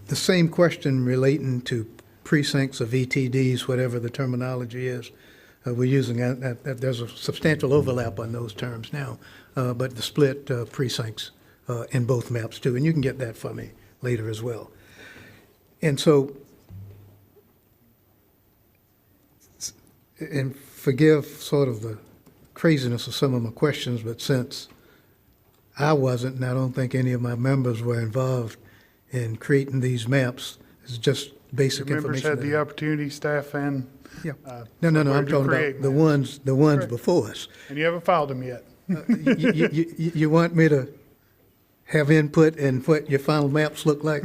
Speaker 3: same question relating to precincts of ETDs, whatever the terminology is, We're using, there's a substantial overlap on those terms now, but the split precincts in both maps too, and you can get that for me later as well. And so, and forgive sort of the craziness of some of my questions, but since I wasn't, and I don't think any of my members were involved in creating these maps, it's just basic
Speaker 1: Your members
Speaker 3: information.
Speaker 1: had the opportunity, staff and.
Speaker 3: Yeah. No, I'm
Speaker 1: somebody to
Speaker 3: talking
Speaker 1: create
Speaker 3: about the
Speaker 1: maps.
Speaker 3: ones
Speaker 1: Correct.
Speaker 3: before us.
Speaker 1: And you haven't filed them yet.
Speaker 3: You want me to have input in what your final maps look like?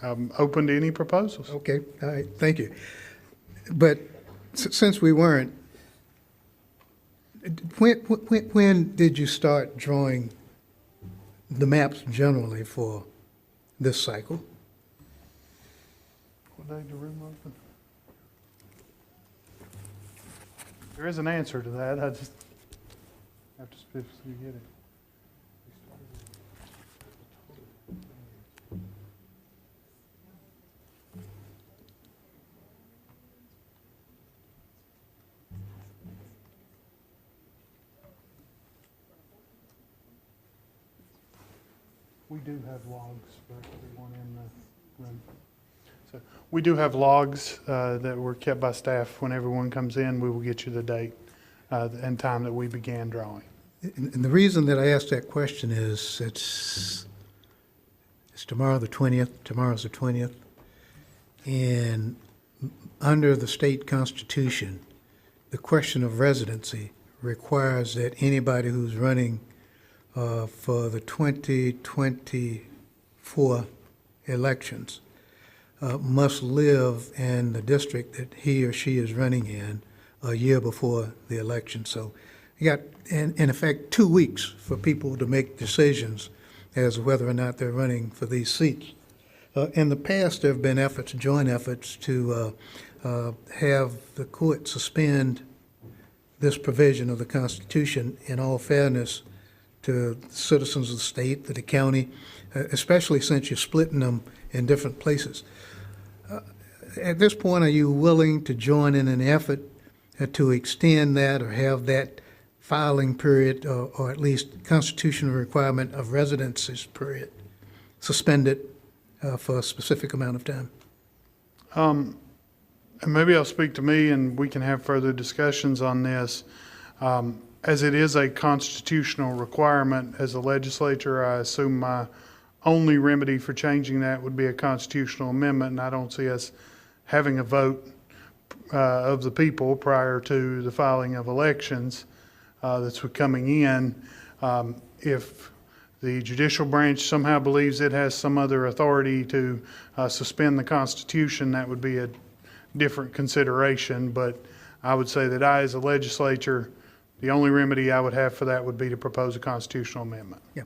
Speaker 1: I'm open to any proposals.
Speaker 3: Okay, all right, thank you. But since we weren't, when did you start drawing the maps generally for this cycle?
Speaker 1: What day the room open? There is an answer to that. I just have to specifically get it. We do have logs for everyone in the room. So we do have logs that were kept by staff. When everyone comes in, we will get you the date and time that we began drawing.
Speaker 3: And the reason that I asked that question is it's tomorrow the 20th, tomorrow's the 20th, and under the state constitution, the question of residency requires that anybody who's running for the 2024 elections must live in the district that he or she is running in a year before the election. So you got, in effect, 2 weeks for people to make decisions as to whether or not they're running for these seats. In the past, there have been efforts, joint efforts, to have the court suspend this provision of the Constitution in all fairness to citizens of the state, to the county, especially since you're splitting them in different places. At this point, are you willing to join in an effort to extend that or have that filing period or at least constitutional requirement of residences period suspended for a specific amount of time?
Speaker 1: And maybe I'll speak to me and we can have further discussions on this. As it is a constitutional requirement as a legislature, I assume my only remedy for changing that would be a constitutional amendment, and I don't see us having a vote of the people prior to the filing of elections that's coming in. If the judicial branch somehow believes it has some other authority to suspend the Constitution, that would be a different consideration, but I would say that I, as a legislature, the only remedy I would have for that would be to propose a constitutional amendment.
Speaker 3: Yeah,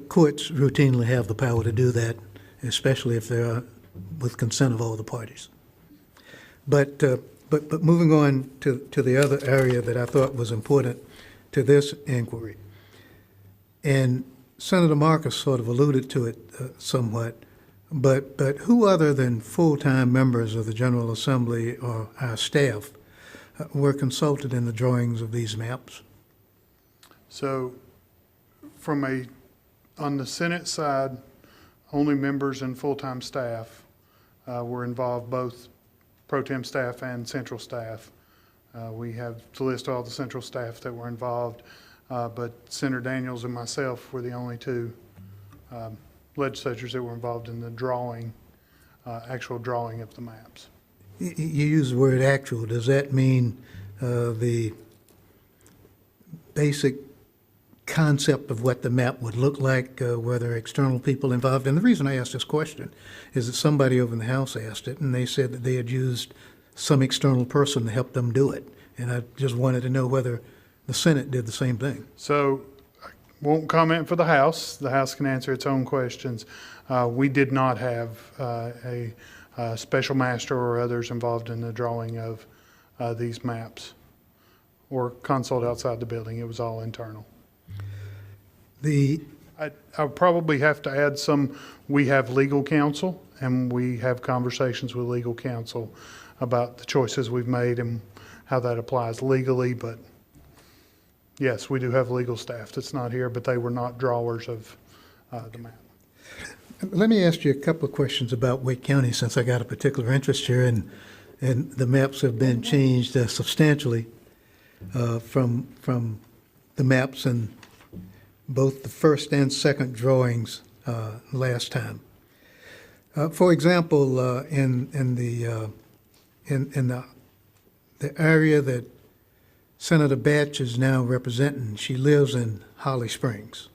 Speaker 3: courts routinely have the power to do that, especially if they're with consent of all the parties. But moving on to the other area that I thought was important to this inquiry, and Senator Marcus sort of alluded to it somewhat, but who other than full-time members of the General Assembly or our staff were consulted in the drawings of these maps?
Speaker 1: So on the Senate side, only members and full-time staff were involved, both pro tem staff and central staff. We have to list all the central staff that were involved, but Senator Daniels and myself were the only two legislators that were involved in the drawing, actual drawing of the maps.
Speaker 3: You use the word actual. Does that mean the basic concept of what the map would look like, were there external people involved? And the reason I asked this question is that somebody over in the House asked it, and they said that they had used some external person to help them do it. And I just wanted to know whether the Senate did the same thing.
Speaker 1: So I won't comment for the House. The House can answer its own questions. We did not have a special master or others involved in the drawing of these maps or consult outside the building. It was all internal.
Speaker 3: The
Speaker 1: I would probably have to add some, we have legal counsel, and we have conversations with legal counsel about the choices we've made and how that applies legally, but yes, we do have legal staff that's not here, but they were not drawers of the map.
Speaker 3: Let me ask you a couple of questions about Wake County, since I got a particular interest here, and the maps have been changed substantially from the maps in both the first and second drawings last time. For example, in the area that Senator Batch is now representing, she lives in Holly Springs.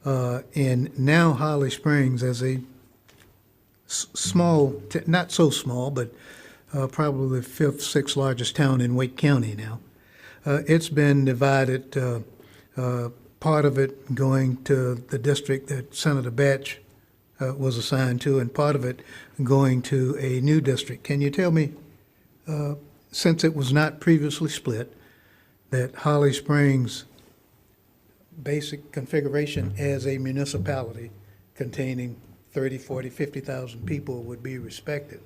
Speaker 3: And now Holly Springs, as a small, not so small, but probably the fifth, sixth largest town in Wake County now, it's been divided, part of it going to the district that Senator Batch was assigned to, and part of it going to a new district. Can you tell me, since it was not previously split, that Holly Springs' basic configuration as a municipality containing 30, 40, 50,000 people would be respected?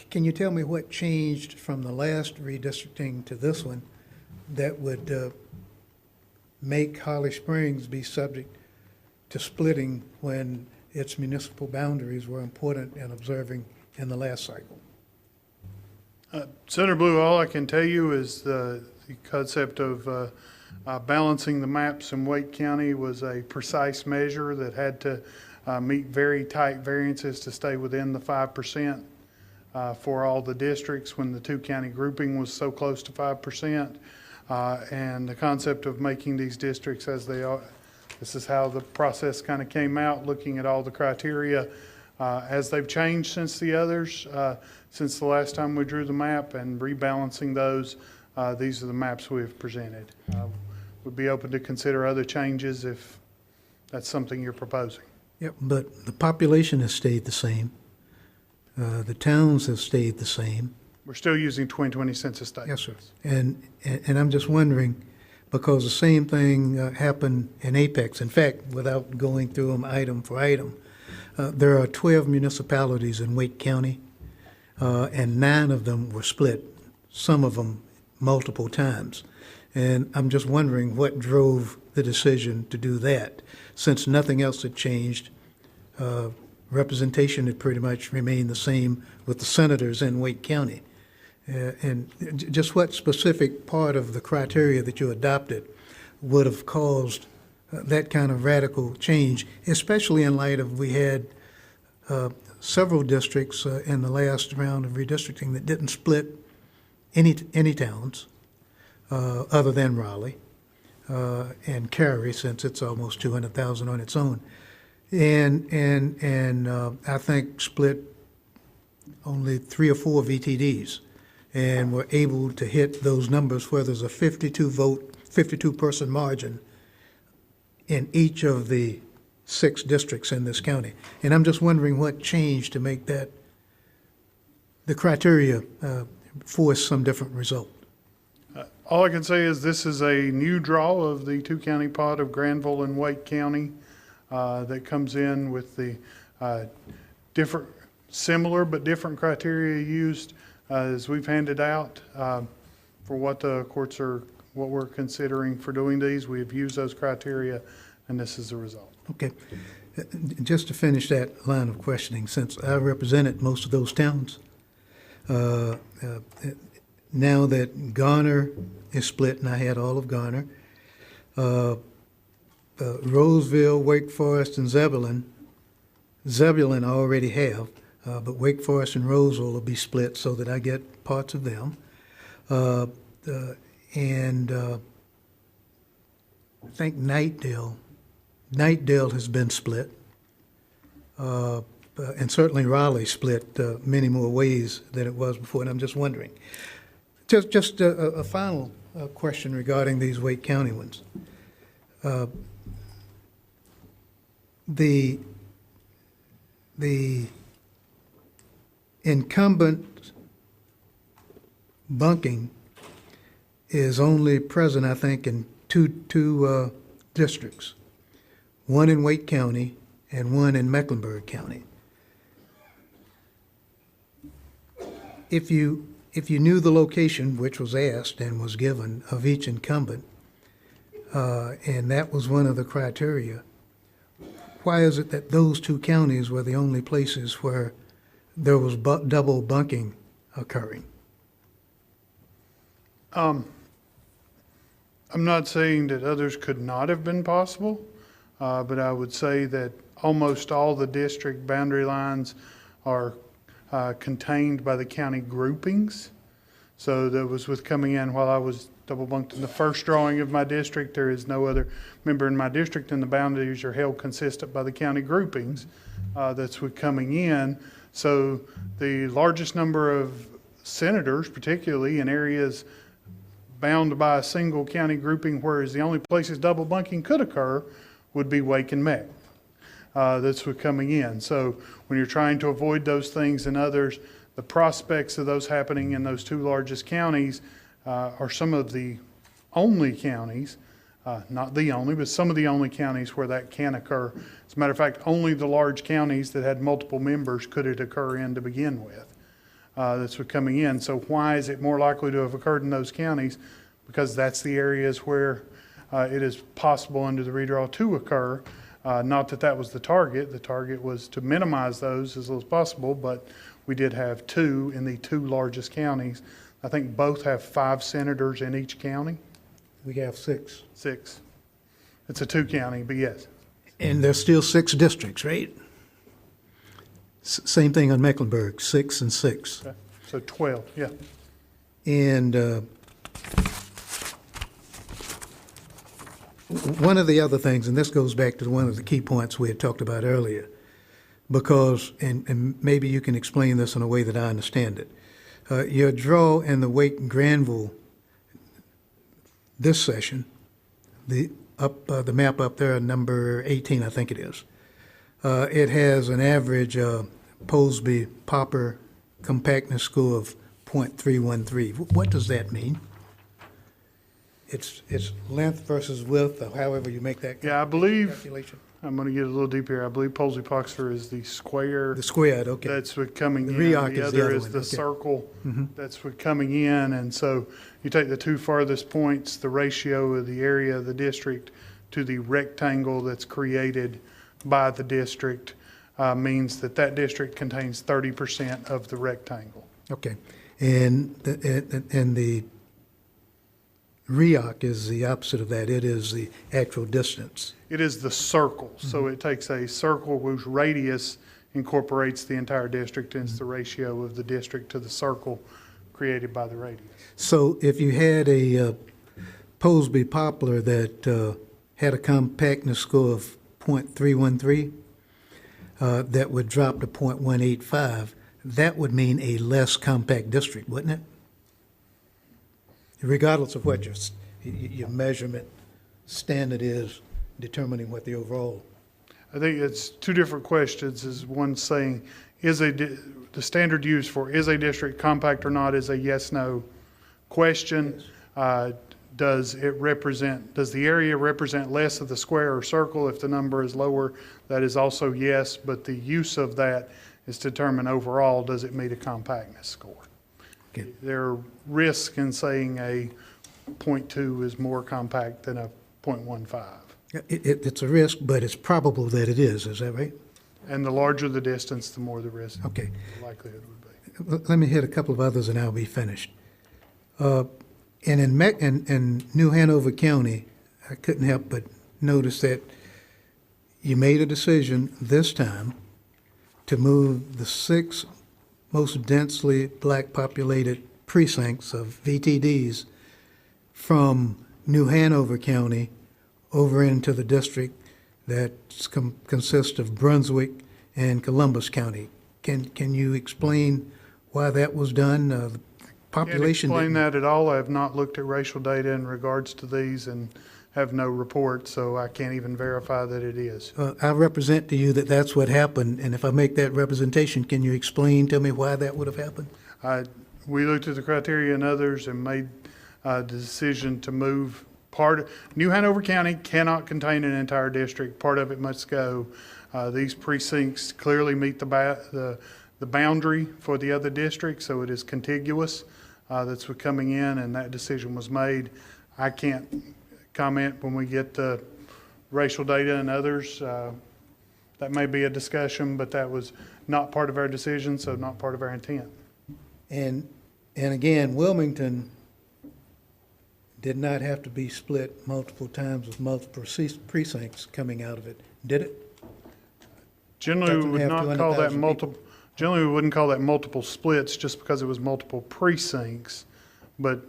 Speaker 3: Can you tell me what changed from the last redistricting to this one that would make Holly Springs be subject to splitting when its municipal boundaries were important in observing in the last cycle?
Speaker 1: Senator Blue, all I can tell you is the concept of balancing the maps in Wake County was a precise measure that had to meet very tight variances to stay within the 5% for all the districts when the two-county grouping was so close to 5%. And the concept of making these districts as they are, this is how the process kind of came out, looking at all the criteria as they've changed since the others, since the last time we drew the map, and rebalancing those. These are the maps we've presented. Would be open to consider other changes if that's something you're proposing.
Speaker 3: Yep, but the population has stayed the same. The towns have stayed the same.
Speaker 1: We're still using 2020 census data.
Speaker 3: Yes, sir. And I'm just wondering, because the same thing happened in Apex. In fact, without going through them item for item, there are 12 municipalities in Wake County, and 9 of them were split, some of them multiple times. And I'm just wondering what drove the decision to do that. Since nothing else had changed, representation had pretty much remained the same with the senators in Wake County. And just what specific part of the criteria that you adopted would have caused that kind of radical change, especially in light of we had several districts in the last round of redistricting that didn't split any towns other than Raleigh and Cary, since it's almost 200,000 on its own, and I think split only 3 or 4 VTDs, and were able to hit those numbers where there's a 52-person margin in each of the 6 districts in this county. And I'm just wondering what changed to make that, the criteria force some different result.
Speaker 1: All I can say is this is a new draw of the two-county pot of Granville and Wake County that comes in with the different, similar but different criteria used as we've handed out for what the courts are, what we're considering for doing these. We have used those criteria, and this is the result.
Speaker 3: Okay. Just to finish that line of questioning, since I represented most of those towns, now that Garner is split, and I had all of Garner, Roseville, Wake Forest, and Zebulon I already have, but Wake Forest and Roseville will be split so that I get parts of them. And I think Knightdale has been split. And certainly Raleigh split many more ways than it was before, and I'm just wondering. Just a final question regarding these Wake County ones. The incumbent bunking is only present, I think, in two districts. one in Wake County, and one in Mecklenburg County. If you knew the location, which was asked and was given, of each incumbent, and that was one of the criteria, why is it that those two counties were the only places where there was double bunking occurring?
Speaker 1: I'm not saying that others could not have been possible, but I would say that almost all the district boundary lines are contained by the county groupings. So that was with coming in while I was double bunked in the first drawing of my district. There is no other member in my district, and the boundaries are held consistent by the county groupings. That's with coming in. So the largest number of senators, particularly in areas bound by a single county grouping, whereas the only places double bunking could occur would be Wake and Meck. That's with coming in. So when you're trying to avoid those things in others, the prospects of those happening in those two largest counties are some of the only counties, not the only, but some of the only counties where that can occur. As a matter of fact, only the large counties that had multiple members could it occur in to begin with. That's what coming in. So why is it more likely to have occurred in those counties? Because that's the areas where it is possible under the redraw to occur. Not that that was the target. The target was to minimize those as little as possible, but we did have two in the two largest counties. I think both have 5 senators in each county.
Speaker 3: We have 6.
Speaker 1: 6. It's a 2-county, but yes.
Speaker 3: And there's still 6 districts, right? Same thing on Mecklenburg, 6 and 6.
Speaker 1: Okay. So 12, yeah.
Speaker 3: And one of the other things, and this goes back to one of the key points we had talked about earlier, because, and maybe you can explain this in a way that I understand it. Your draw in the Wake and Granville this session, the map up there, number 18, I think it is. It has an average Posby-Popper compactness score of 0.313. What does that mean? It's length versus width, or however you make that
Speaker 1: Yeah, I believe,
Speaker 3: calculation.
Speaker 1: I'm going to get a little deep here. I believe Posey-Poxer is the square.
Speaker 3: The squared, okay.
Speaker 1: That's what coming
Speaker 3: The
Speaker 1: in.
Speaker 3: REOC
Speaker 1: The
Speaker 3: is the
Speaker 1: other
Speaker 3: other
Speaker 1: is
Speaker 3: one,
Speaker 1: the
Speaker 3: okay.
Speaker 1: circle. That's what coming in. And so you take the two farthest points, the ratio of the area of the district to the rectangle that's created by the district means that that district contains 30% of the rectangle.
Speaker 3: Okay. And the REOC is the opposite of that. It is the actual distance.
Speaker 1: It is the circle. So it takes a circle whose radius incorporates the entire district, and it's the ratio of the district to the circle created by the radius.
Speaker 3: So if you had a Posby poplar that had a compactness score of 0.313, that would drop to 0.185, that would mean a less compact district, wouldn't it? Regardless of what your measurement standard is, determining what the overall.
Speaker 1: I think it's two different questions. Is one saying, the standard used for is a district compact or not is a yes/no question. Does the area represent less of the square or circle? If the number is lower, that is also yes, but the use of that is to determine overall, does it meet a compactness score?
Speaker 3: Okay.
Speaker 1: There are risks in saying a 0.2 is more compact than a 0.15.
Speaker 3: It's a risk, but it's probable that it is that right?
Speaker 1: And the larger the distance, the more the risk,
Speaker 3: Okay.
Speaker 1: the likelihood would be.
Speaker 3: Let me hit a couple of others and I'll be finished. And in New Hanover County, I couldn't help but notice that you made a decision this time to move the 6 most densely black populated precincts of VTDs from New Hanover County over into the district that consists of Brunswick and Columbus County. Can you explain why that was done? The population
Speaker 1: Can't explain
Speaker 3: didn't-
Speaker 1: that at all. I have not looked at racial data in regards to these and have no report, so I can't even verify that it is.
Speaker 3: I represent to you that that's what happened, and if I make that representation, can you explain to me why that would have happened?
Speaker 1: We looked at the criteria and others and made the decision to move New Hanover County cannot contain an entire district. Part of it must go. These precincts clearly meet the boundary for the other district, so it is contiguous. That's what coming in, and that decision was made. I can't comment when we get the racial data and others. That may be a discussion, but that was not part of our decision, so not part of our intent.
Speaker 3: And again, Wilmington did not have to be split multiple times with multiple precincts coming out of it, did it?
Speaker 1: Generally, we would
Speaker 3: Doesn't have
Speaker 1: not call that
Speaker 3: 200,000
Speaker 1: multiple, generally, we wouldn't call that multiple splits just because it was multiple precincts. But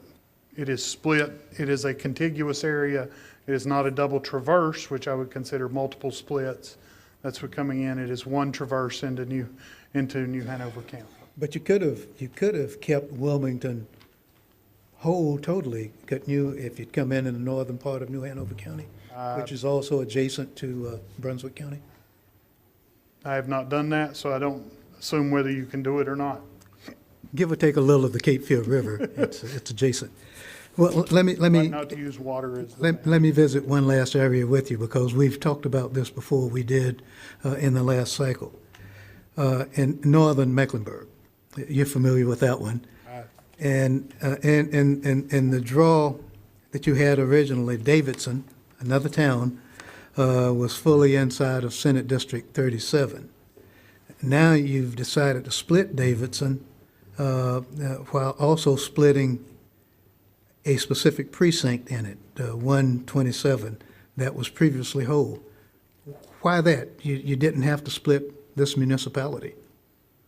Speaker 1: it is split, it is a contiguous area. It is not a double traverse, which I would consider multiple splits. That's what coming in, it is one traverse into New Hanover County.
Speaker 3: But you could have kept Wilmington whole totally, couldn't you, if you'd come in the northern part of New Hanover County, which is also adjacent to Brunswick County?
Speaker 1: I have not done that, so I don't assume whether you can do it or not.
Speaker 3: Give or take a little of the Cape Fear River, it's adjacent. Well, let
Speaker 1: Like
Speaker 3: me
Speaker 1: not to use water as the
Speaker 3: let me visit one last area with you, because we've talked about this before, we did in the last cycle. In northern Mecklenburg, you're familiar with that one. And the draw that you had originally, Davidson, another town, was fully inside of Senate District 37. Now you've decided to split Davidson while also splitting a specific precinct in it, 127, that was previously whole. Why that? You didn't have to split this municipality.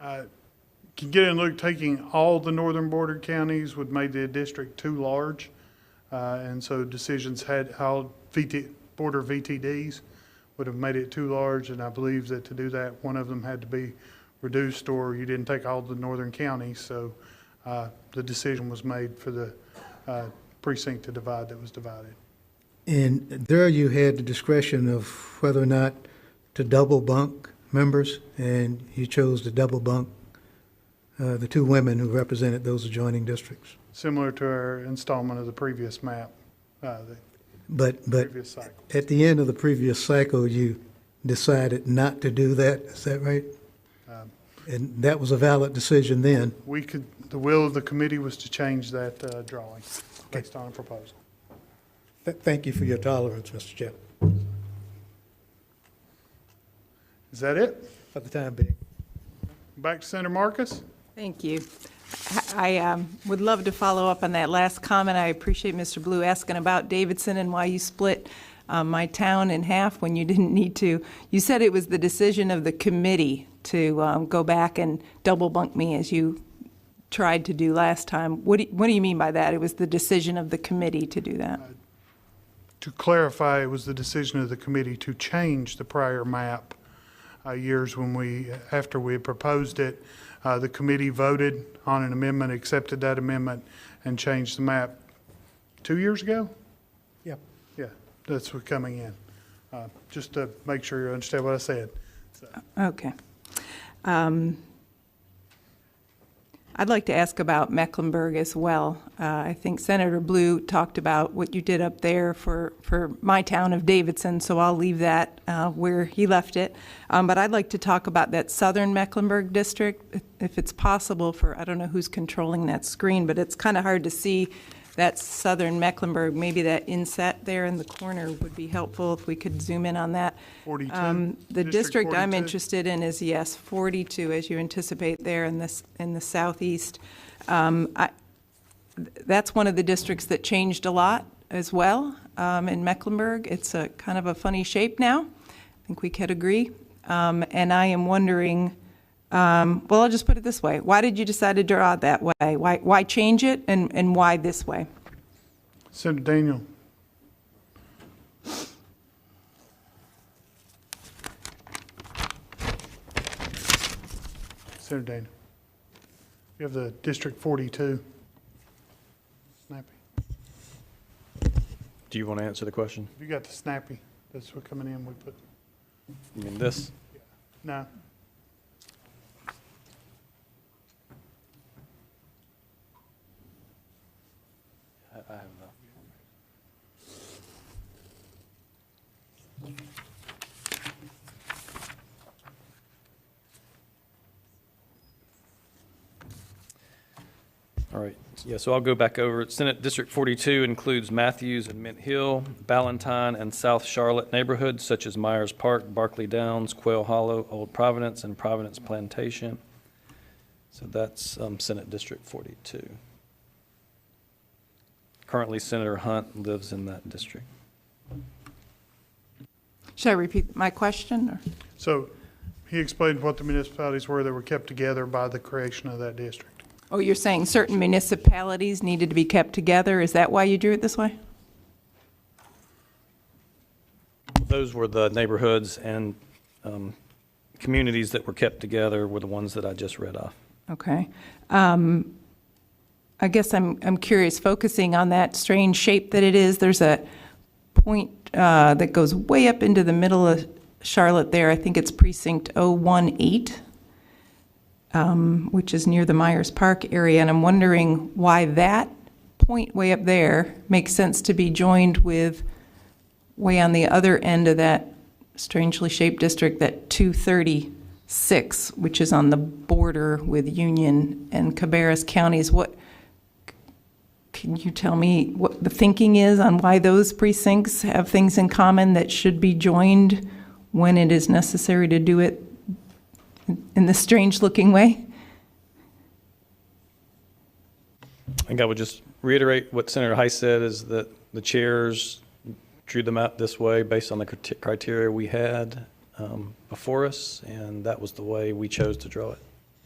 Speaker 1: Can get in, look, taking all the northern border counties would make the district too large. And so decisions had how border VTDs would have made it too large. And I believe that to do that, one of them had to be reduced, or you didn't take all the northern counties. So the decision was made for the precinct to divide that was divided.
Speaker 3: And there you had the discretion of whether or not to double bunk members, and you chose to double bunk the two women who represented those adjoining districts.
Speaker 1: Similar to our installment of the previous map, the
Speaker 3: But
Speaker 1: previous cycle.
Speaker 3: at the end of the previous cycle, you decided not to do that, is that right? And that was a valid decision then?
Speaker 1: The will of the committee was to change that drawing based on a proposal.
Speaker 3: Thank you for your tolerance, Mr. Chair,
Speaker 1: Is that it?
Speaker 3: for the time being.
Speaker 1: Back to Senator Marcus?
Speaker 2: Thank you. I would love to follow up on that last comment. I appreciate Mr. Blue asking about Davidson and why you split my town in half when you didn't need to. You said it was the decision of the committee to go back and double bunk me as you tried to do last time. What do you mean by that? It was the decision of the committee to do that?
Speaker 1: To clarify, it was the decision of the committee to change the prior map years after we had proposed it. The committee voted on an amendment, accepted that amendment, and changed the map 2 years ago?
Speaker 3: Yep.
Speaker 1: Yeah, that's what coming in. Just to make sure you understand what I said.
Speaker 2: Okay. I'd like to ask about Mecklenburg as well. I think Senator Blue talked about what you did up there for my town of Davidson, so I'll leave that where he left it. But I'd like to talk about that southern Mecklenburg district, if it's possible I don't know who's controlling that screen, but it's kind of hard to see that southern Mecklenburg. Maybe that inset there in the corner would be helpful if we could zoom in on that.
Speaker 1: 42?
Speaker 2: The district I'm
Speaker 1: 42?
Speaker 2: interested in is, yes, 42, as you anticipate there in the southeast. That's one of the districts that changed a lot as well in Mecklenburg. It's a kind of a funny shape now. I think we could agree. And I am wondering, well, I'll just put it this way. Why did you decide to draw it that way? Why change it, and why this way?
Speaker 1: Senator Daniel. Senator Daniel. You have the District 42. Snappy.
Speaker 6: Do you want to answer the question?
Speaker 1: You got the snappy. That's what coming in we put.
Speaker 6: You mean this?
Speaker 1: No.
Speaker 6: I have All right, yeah, so I'll go back over it. Senate District 42 includes Matthews and Mint Hill, Ballantyne, and South Charlotte neighborhoods such as Myers Park, Barkley Downs, Quail Hollow, Old Providence, and Providence Plantation. So that's Senate District 42. Currently, Senator Hunt lives in that district.
Speaker 2: Should I repeat my question? Or?
Speaker 1: So he explained what the municipalities were that were kept together by the creation of that district.
Speaker 2: Oh, you're saying certain municipalities needed to be kept together? Is that why you drew it this way?
Speaker 6: Those were the neighborhoods and communities that were kept together were the ones that I just read off.
Speaker 2: Okay. I guess I'm curious, focusing on that strange shape that it is. There's a point that goes way up into the middle of Charlotte there. I think it's precinct 018, which is near the Myers Park area. And I'm wondering why that point way up there makes sense to be joined with way on the other end of that strangely shaped district, that 236, which is on the border with Union and Cabarrus counties. What can you tell me what the thinking is on why those precincts have things in common that should be joined when it is necessary to do it in this strange-looking way?
Speaker 6: I think I would just reiterate what Senator Heiss said, is that the chairs drew them out this way based on the criteria we had before us, and that was the way we chose to draw it.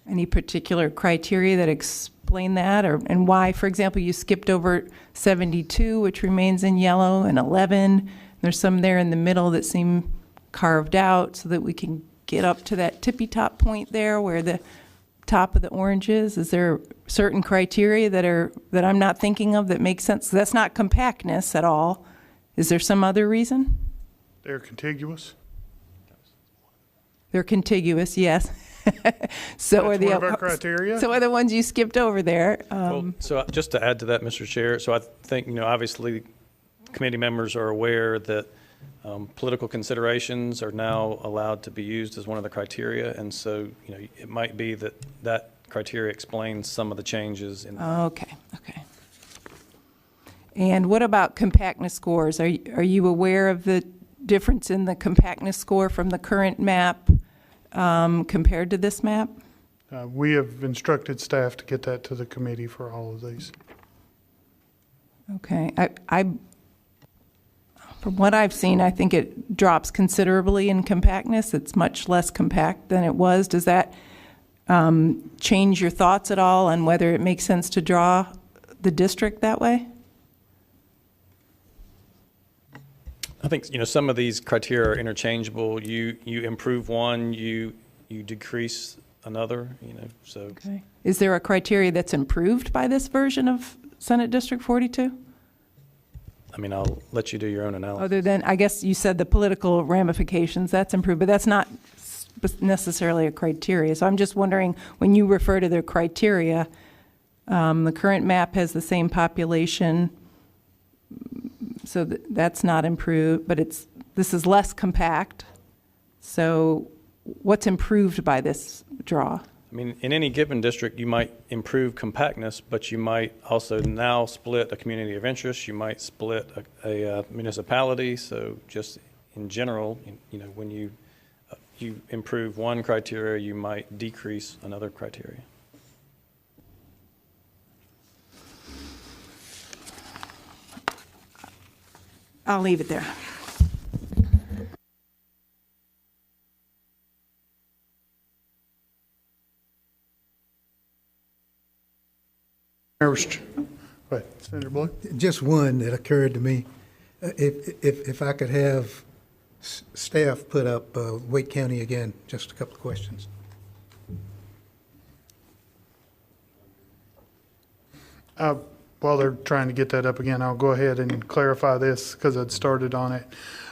Speaker 2: Any particular criteria that explain that, and why, for example, you skipped over 72, which remains in yellow, and 11? There's some there in the middle that seem carved out so that we can get up to that tippy-top point there where the top of the orange is. Is there certain criteria that I'm not thinking of that make sense? That's not compactness at all. Is there some other reason?
Speaker 1: They're contiguous.
Speaker 2: They're contiguous, yes. So
Speaker 1: That's one of our criteria.
Speaker 2: So are the ones you skipped over there?
Speaker 6: Well, so just to add to that, Mr. Chair, so I think, obviously committee members are aware that political considerations are now allowed to be used as one of the criteria, and so, it might be that that criteria explains some of the changes in.
Speaker 2: Okay. And what about compactness scores? Are you aware of the difference in the compactness score from the current map compared to this map?
Speaker 1: We have instructed staff to get that to the committee for all of these.
Speaker 2: Okay. From what I've seen, I think it drops considerably in compactness. It's much less compact than it was. Does that change your thoughts at all on whether it makes sense to draw the district that way?
Speaker 6: I think, some of these criteria are interchangeable. You improve one, you decrease another, so.
Speaker 2: Okay. Is there a criteria that's improved by this version of Senate District 42?
Speaker 6: I'll let you do your own analysis.
Speaker 2: Other than, I guess you said the political ramifications, that's improved, but that's not necessarily a criteria. So I'm just wondering, when you refer to the criteria, the current map has the same population, so that's not improved, but this is less compact. So what's improved by this draw?
Speaker 6: In any given district, you might improve compactness, but you might also now split a community of interest. You might split a municipality. So just in general, when you improve one criteria, you might decrease another criteria.
Speaker 2: I'll leave it there.
Speaker 1: Go ahead, Senator Blue.
Speaker 3: Just one that occurred to me. If I could have staff put up Wake County again, just a couple of questions.
Speaker 1: While they're trying to get that up again, I'll go ahead and clarify this because I'd started on it.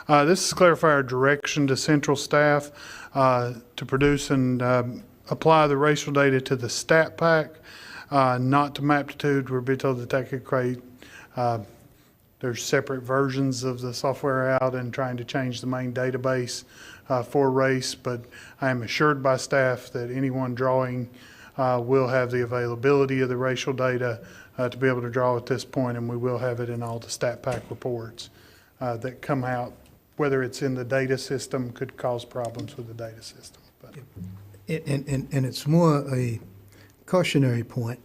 Speaker 1: This is clarify our direction to central staff to produce and apply the racial data to the stat pack, not to Maptitude. We're being told that that could create, there's separate versions of the software out and trying to change the main database for race, but I am assured by staff that anyone drawing we'll have the availability of the racial data to be able to draw at this point, and we will have it in all the stat pack reports that come out. Whether it's in the data system could cause problems with the data system. But
Speaker 3: And it's more a cautionary point,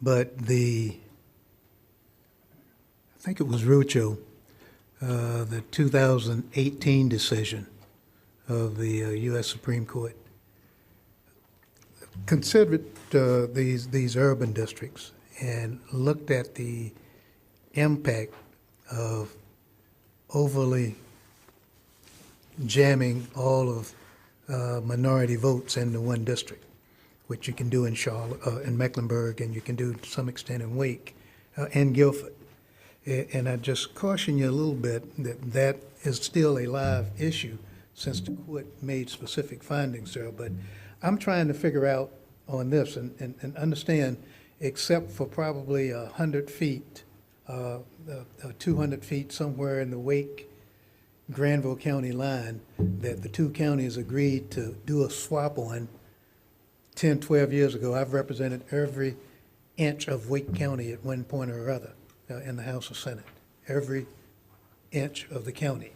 Speaker 3: but I think it was Rucho, the 2018 decision of the U.S. Supreme Court considered these urban districts and looked at the impact of overly jamming all of minority votes into one district, which you can do in Charlotte, in Mecklenburg, and you can do to some extent in Wake and Guilford. And I just caution you a little bit that is still a live issue since the court made specific findings there. But I'm trying to figure out on this and understand, except for probably 100 feet, 200 feet somewhere in the Wake Granville County line that the two counties agreed to do a swap on 10, 12 years ago. I've represented every inch of Wake County at one point or other in the House or Senate, every inch of the county,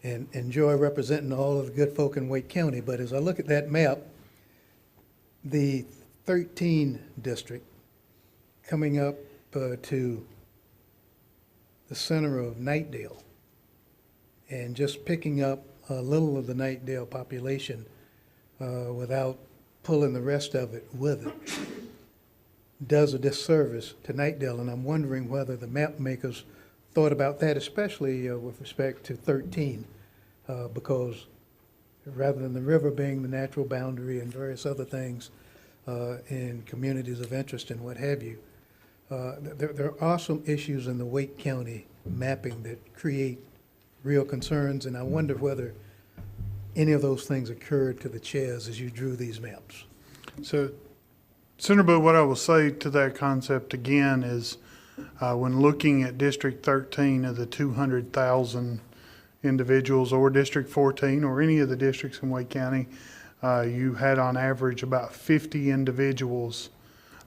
Speaker 3: and enjoy representing all of the good folk in Wake County. But as I look at that map, the 13 district coming up to the center of Knightdale and just picking up a little of the Knightdale population without pulling the rest of it with it does a disservice to Knightdale. And I'm wondering whether the map makers thought about that, especially with respect to 13, because rather than the river being the natural boundary and various other things in communities of interest and what have you, there are some issues in the Wake County mapping that create real concerns, and I wonder whether any of those things occurred to the chairs as you drew these maps.
Speaker 1: so, Senator Boo, what I will say to that concept again is when looking at District 13 of the 200,000 individuals, or District 14, or any of the districts in Wake County, you had on average about 50 individuals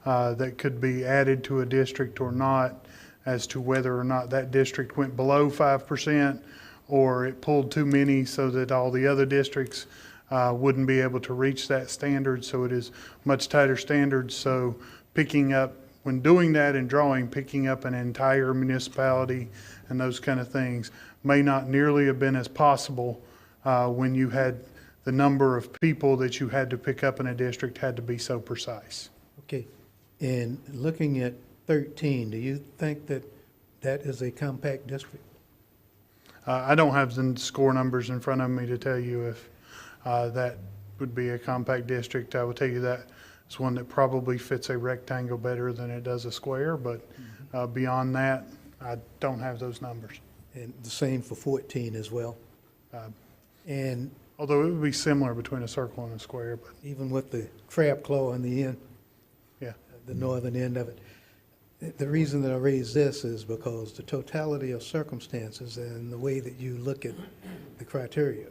Speaker 1: that could be added to a district or not, as to whether or not that district went below 5% or it pulled too many so that all the other districts wouldn't be able to reach that standard. So it is much tighter standards. So picking up, when doing that and drawing, picking up an entire municipality and those kind of things may not nearly have been as possible when you had the number of people that you had to pick up in a district had to be so precise.
Speaker 3: Okay, and looking at 13, do you think that that is a compact district?
Speaker 1: I don't have the score numbers in front of me to tell you if that would be a compact district. I will tell you that it's one that probably fits a rectangle better than it does a square, but beyond that, I don't have those numbers.
Speaker 3: And the same for 14 as well? And
Speaker 1: Although it would be similar between a circle and a square, but
Speaker 3: even with the crab claw on the end,
Speaker 1: yeah.
Speaker 3: the northern end of it. The reason that I raise this is because the totality of circumstances and the way that you look at the criteria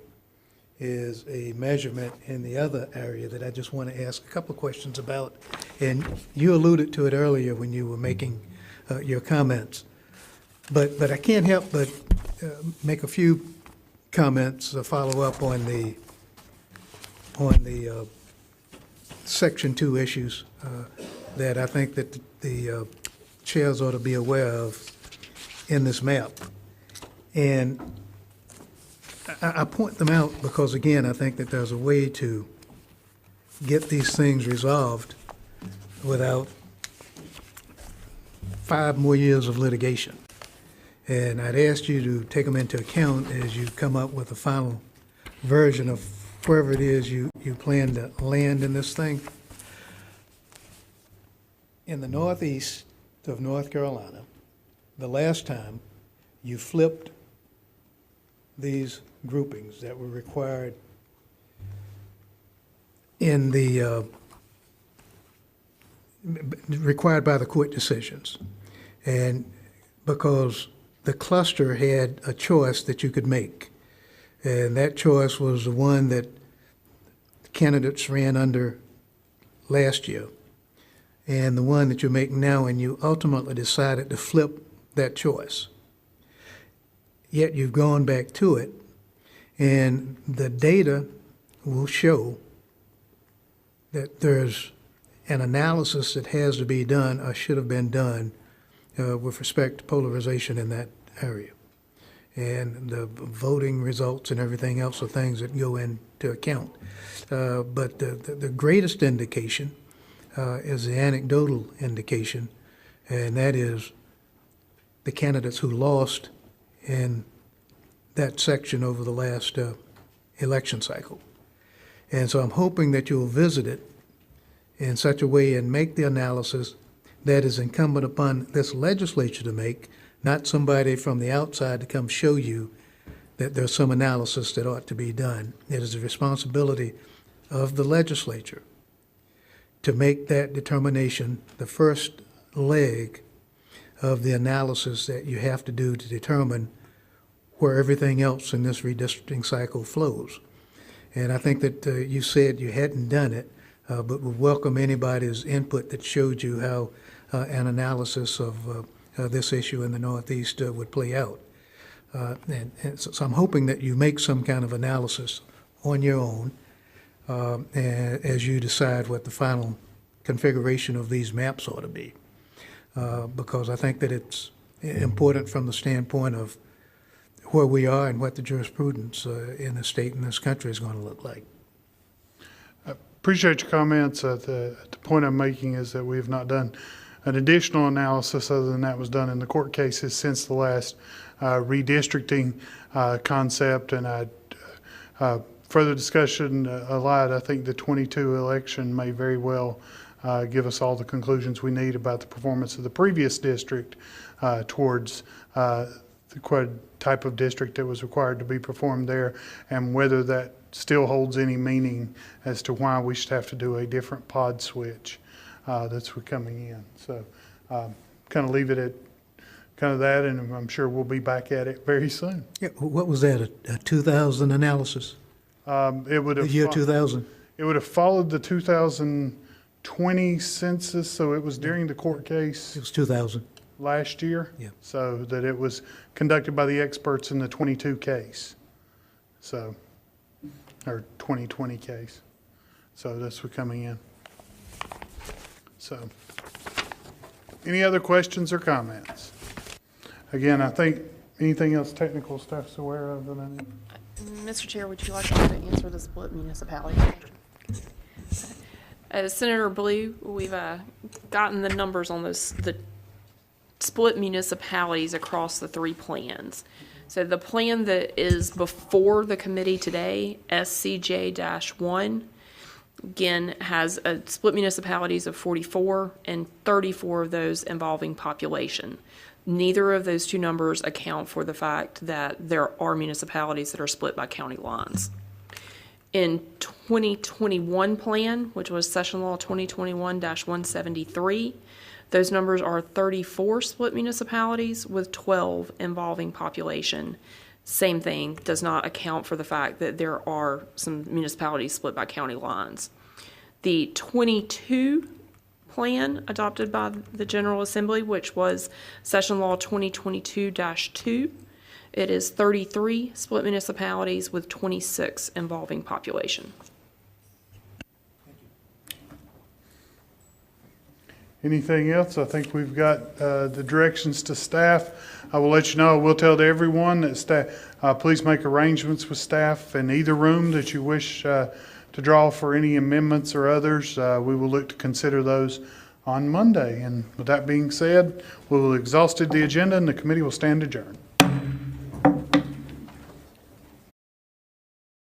Speaker 3: is a measurement in the other area that I just want to ask a couple of questions about. And you alluded to it earlier when you were making your comments. But I can't help but make a few comments, follow up on the Section 2 issues that I think that the chairs ought to be aware of in this map. And I point them out because, again, I think that there's a way to get these things resolved without 5 more years of litigation. And I'd ask you to take them into account as you come up with a final version of wherever it is you plan to land in this thing. In the northeast of North Carolina, the last time you flipped these groupings that were required in the required by the court decisions, and because the cluster had a choice that you could make, and that choice was the one that candidates ran under last year and the one that you're making now, and you ultimately decided to flip that choice. Yet you've gone back to it, and the data will show that there's an analysis that has to be done or should have been done with respect to polarization in that area. And the voting results and everything else are things that go into account. But the greatest indication is the anecdotal indication, and that is the candidates who lost in that section over the last election cycle. And so I'm hoping that you'll visit it in such a way and make the analysis that is incumbent upon this legislature to make, not somebody from the outside to come show you that there's some analysis that ought to be done. It is the responsibility of the legislature to make that determination, the first leg of the analysis that you have to do to determine where everything else in this redistricting cycle flows. And I think that you said you hadn't done it, but would welcome anybody's input that showed you how an analysis of this issue in the Northeast would play out. And so I'm hoping that you make some kind of analysis on your own as you decide what the final configuration of these maps ought to be. Because I think that it's important from the standpoint of where we are and what the jurisprudence in the state and this country is going to look like.
Speaker 1: Appreciate your comments. The point I'm making is that we have not done an additional analysis other than that was done in the court cases since the last redistricting concept, and further discussion allowed. I think the 22 election may very well give us all the conclusions we need about the performance of the previous district towards the type of district that was required to be performed there, and whether that still holds any meaning as to why we should have to do a different pod switch that's coming in. So kind of leave it at kind of that, and I'm sure we'll be back at it very soon.
Speaker 3: Yeah, what was that, a 2000 analysis?
Speaker 1: It would
Speaker 3: The
Speaker 1: have
Speaker 3: year 2000?
Speaker 1: It would have followed the 2020 census, so it was during the court case
Speaker 3: It was 2000.
Speaker 1: last year.
Speaker 3: Yeah.
Speaker 1: So that it was conducted by the experts in the 22 case. So, or 2020 case. So that's what's coming in. So, any other questions or comments? Again, I think anything else technical staff's aware of that I need?
Speaker 4: Mr. Chair, would you like me to answer the split municipality question? Senator Blue, we've gotten the numbers on the split municipalities across the three plans. So the plan that is before the committee today, SCJ-1, again, has split municipalities of 44 and 34 of those involving population. Neither of those two numbers account for the fact that there are municipalities that are split by county lines. In 2021 plan, which was Session Law 2021-173, those numbers are 34 split municipalities with 12 involving population. Same thing, does not account for the fact that there are some municipalities split by county lines. The 22 plan adopted by the General Assembly, which was Session Law 2022-2, it is 33 split municipalities with 26 involving population.
Speaker 1: Anything else? I think we've got the directions to staff. I will let you know, we'll tell to everyone that staff, please make arrangements with staff in either room that you wish to draw for any amendments or others. We will look to consider those on Monday. And with that being said, we will have exhausted the agenda and the committee will stand adjourned.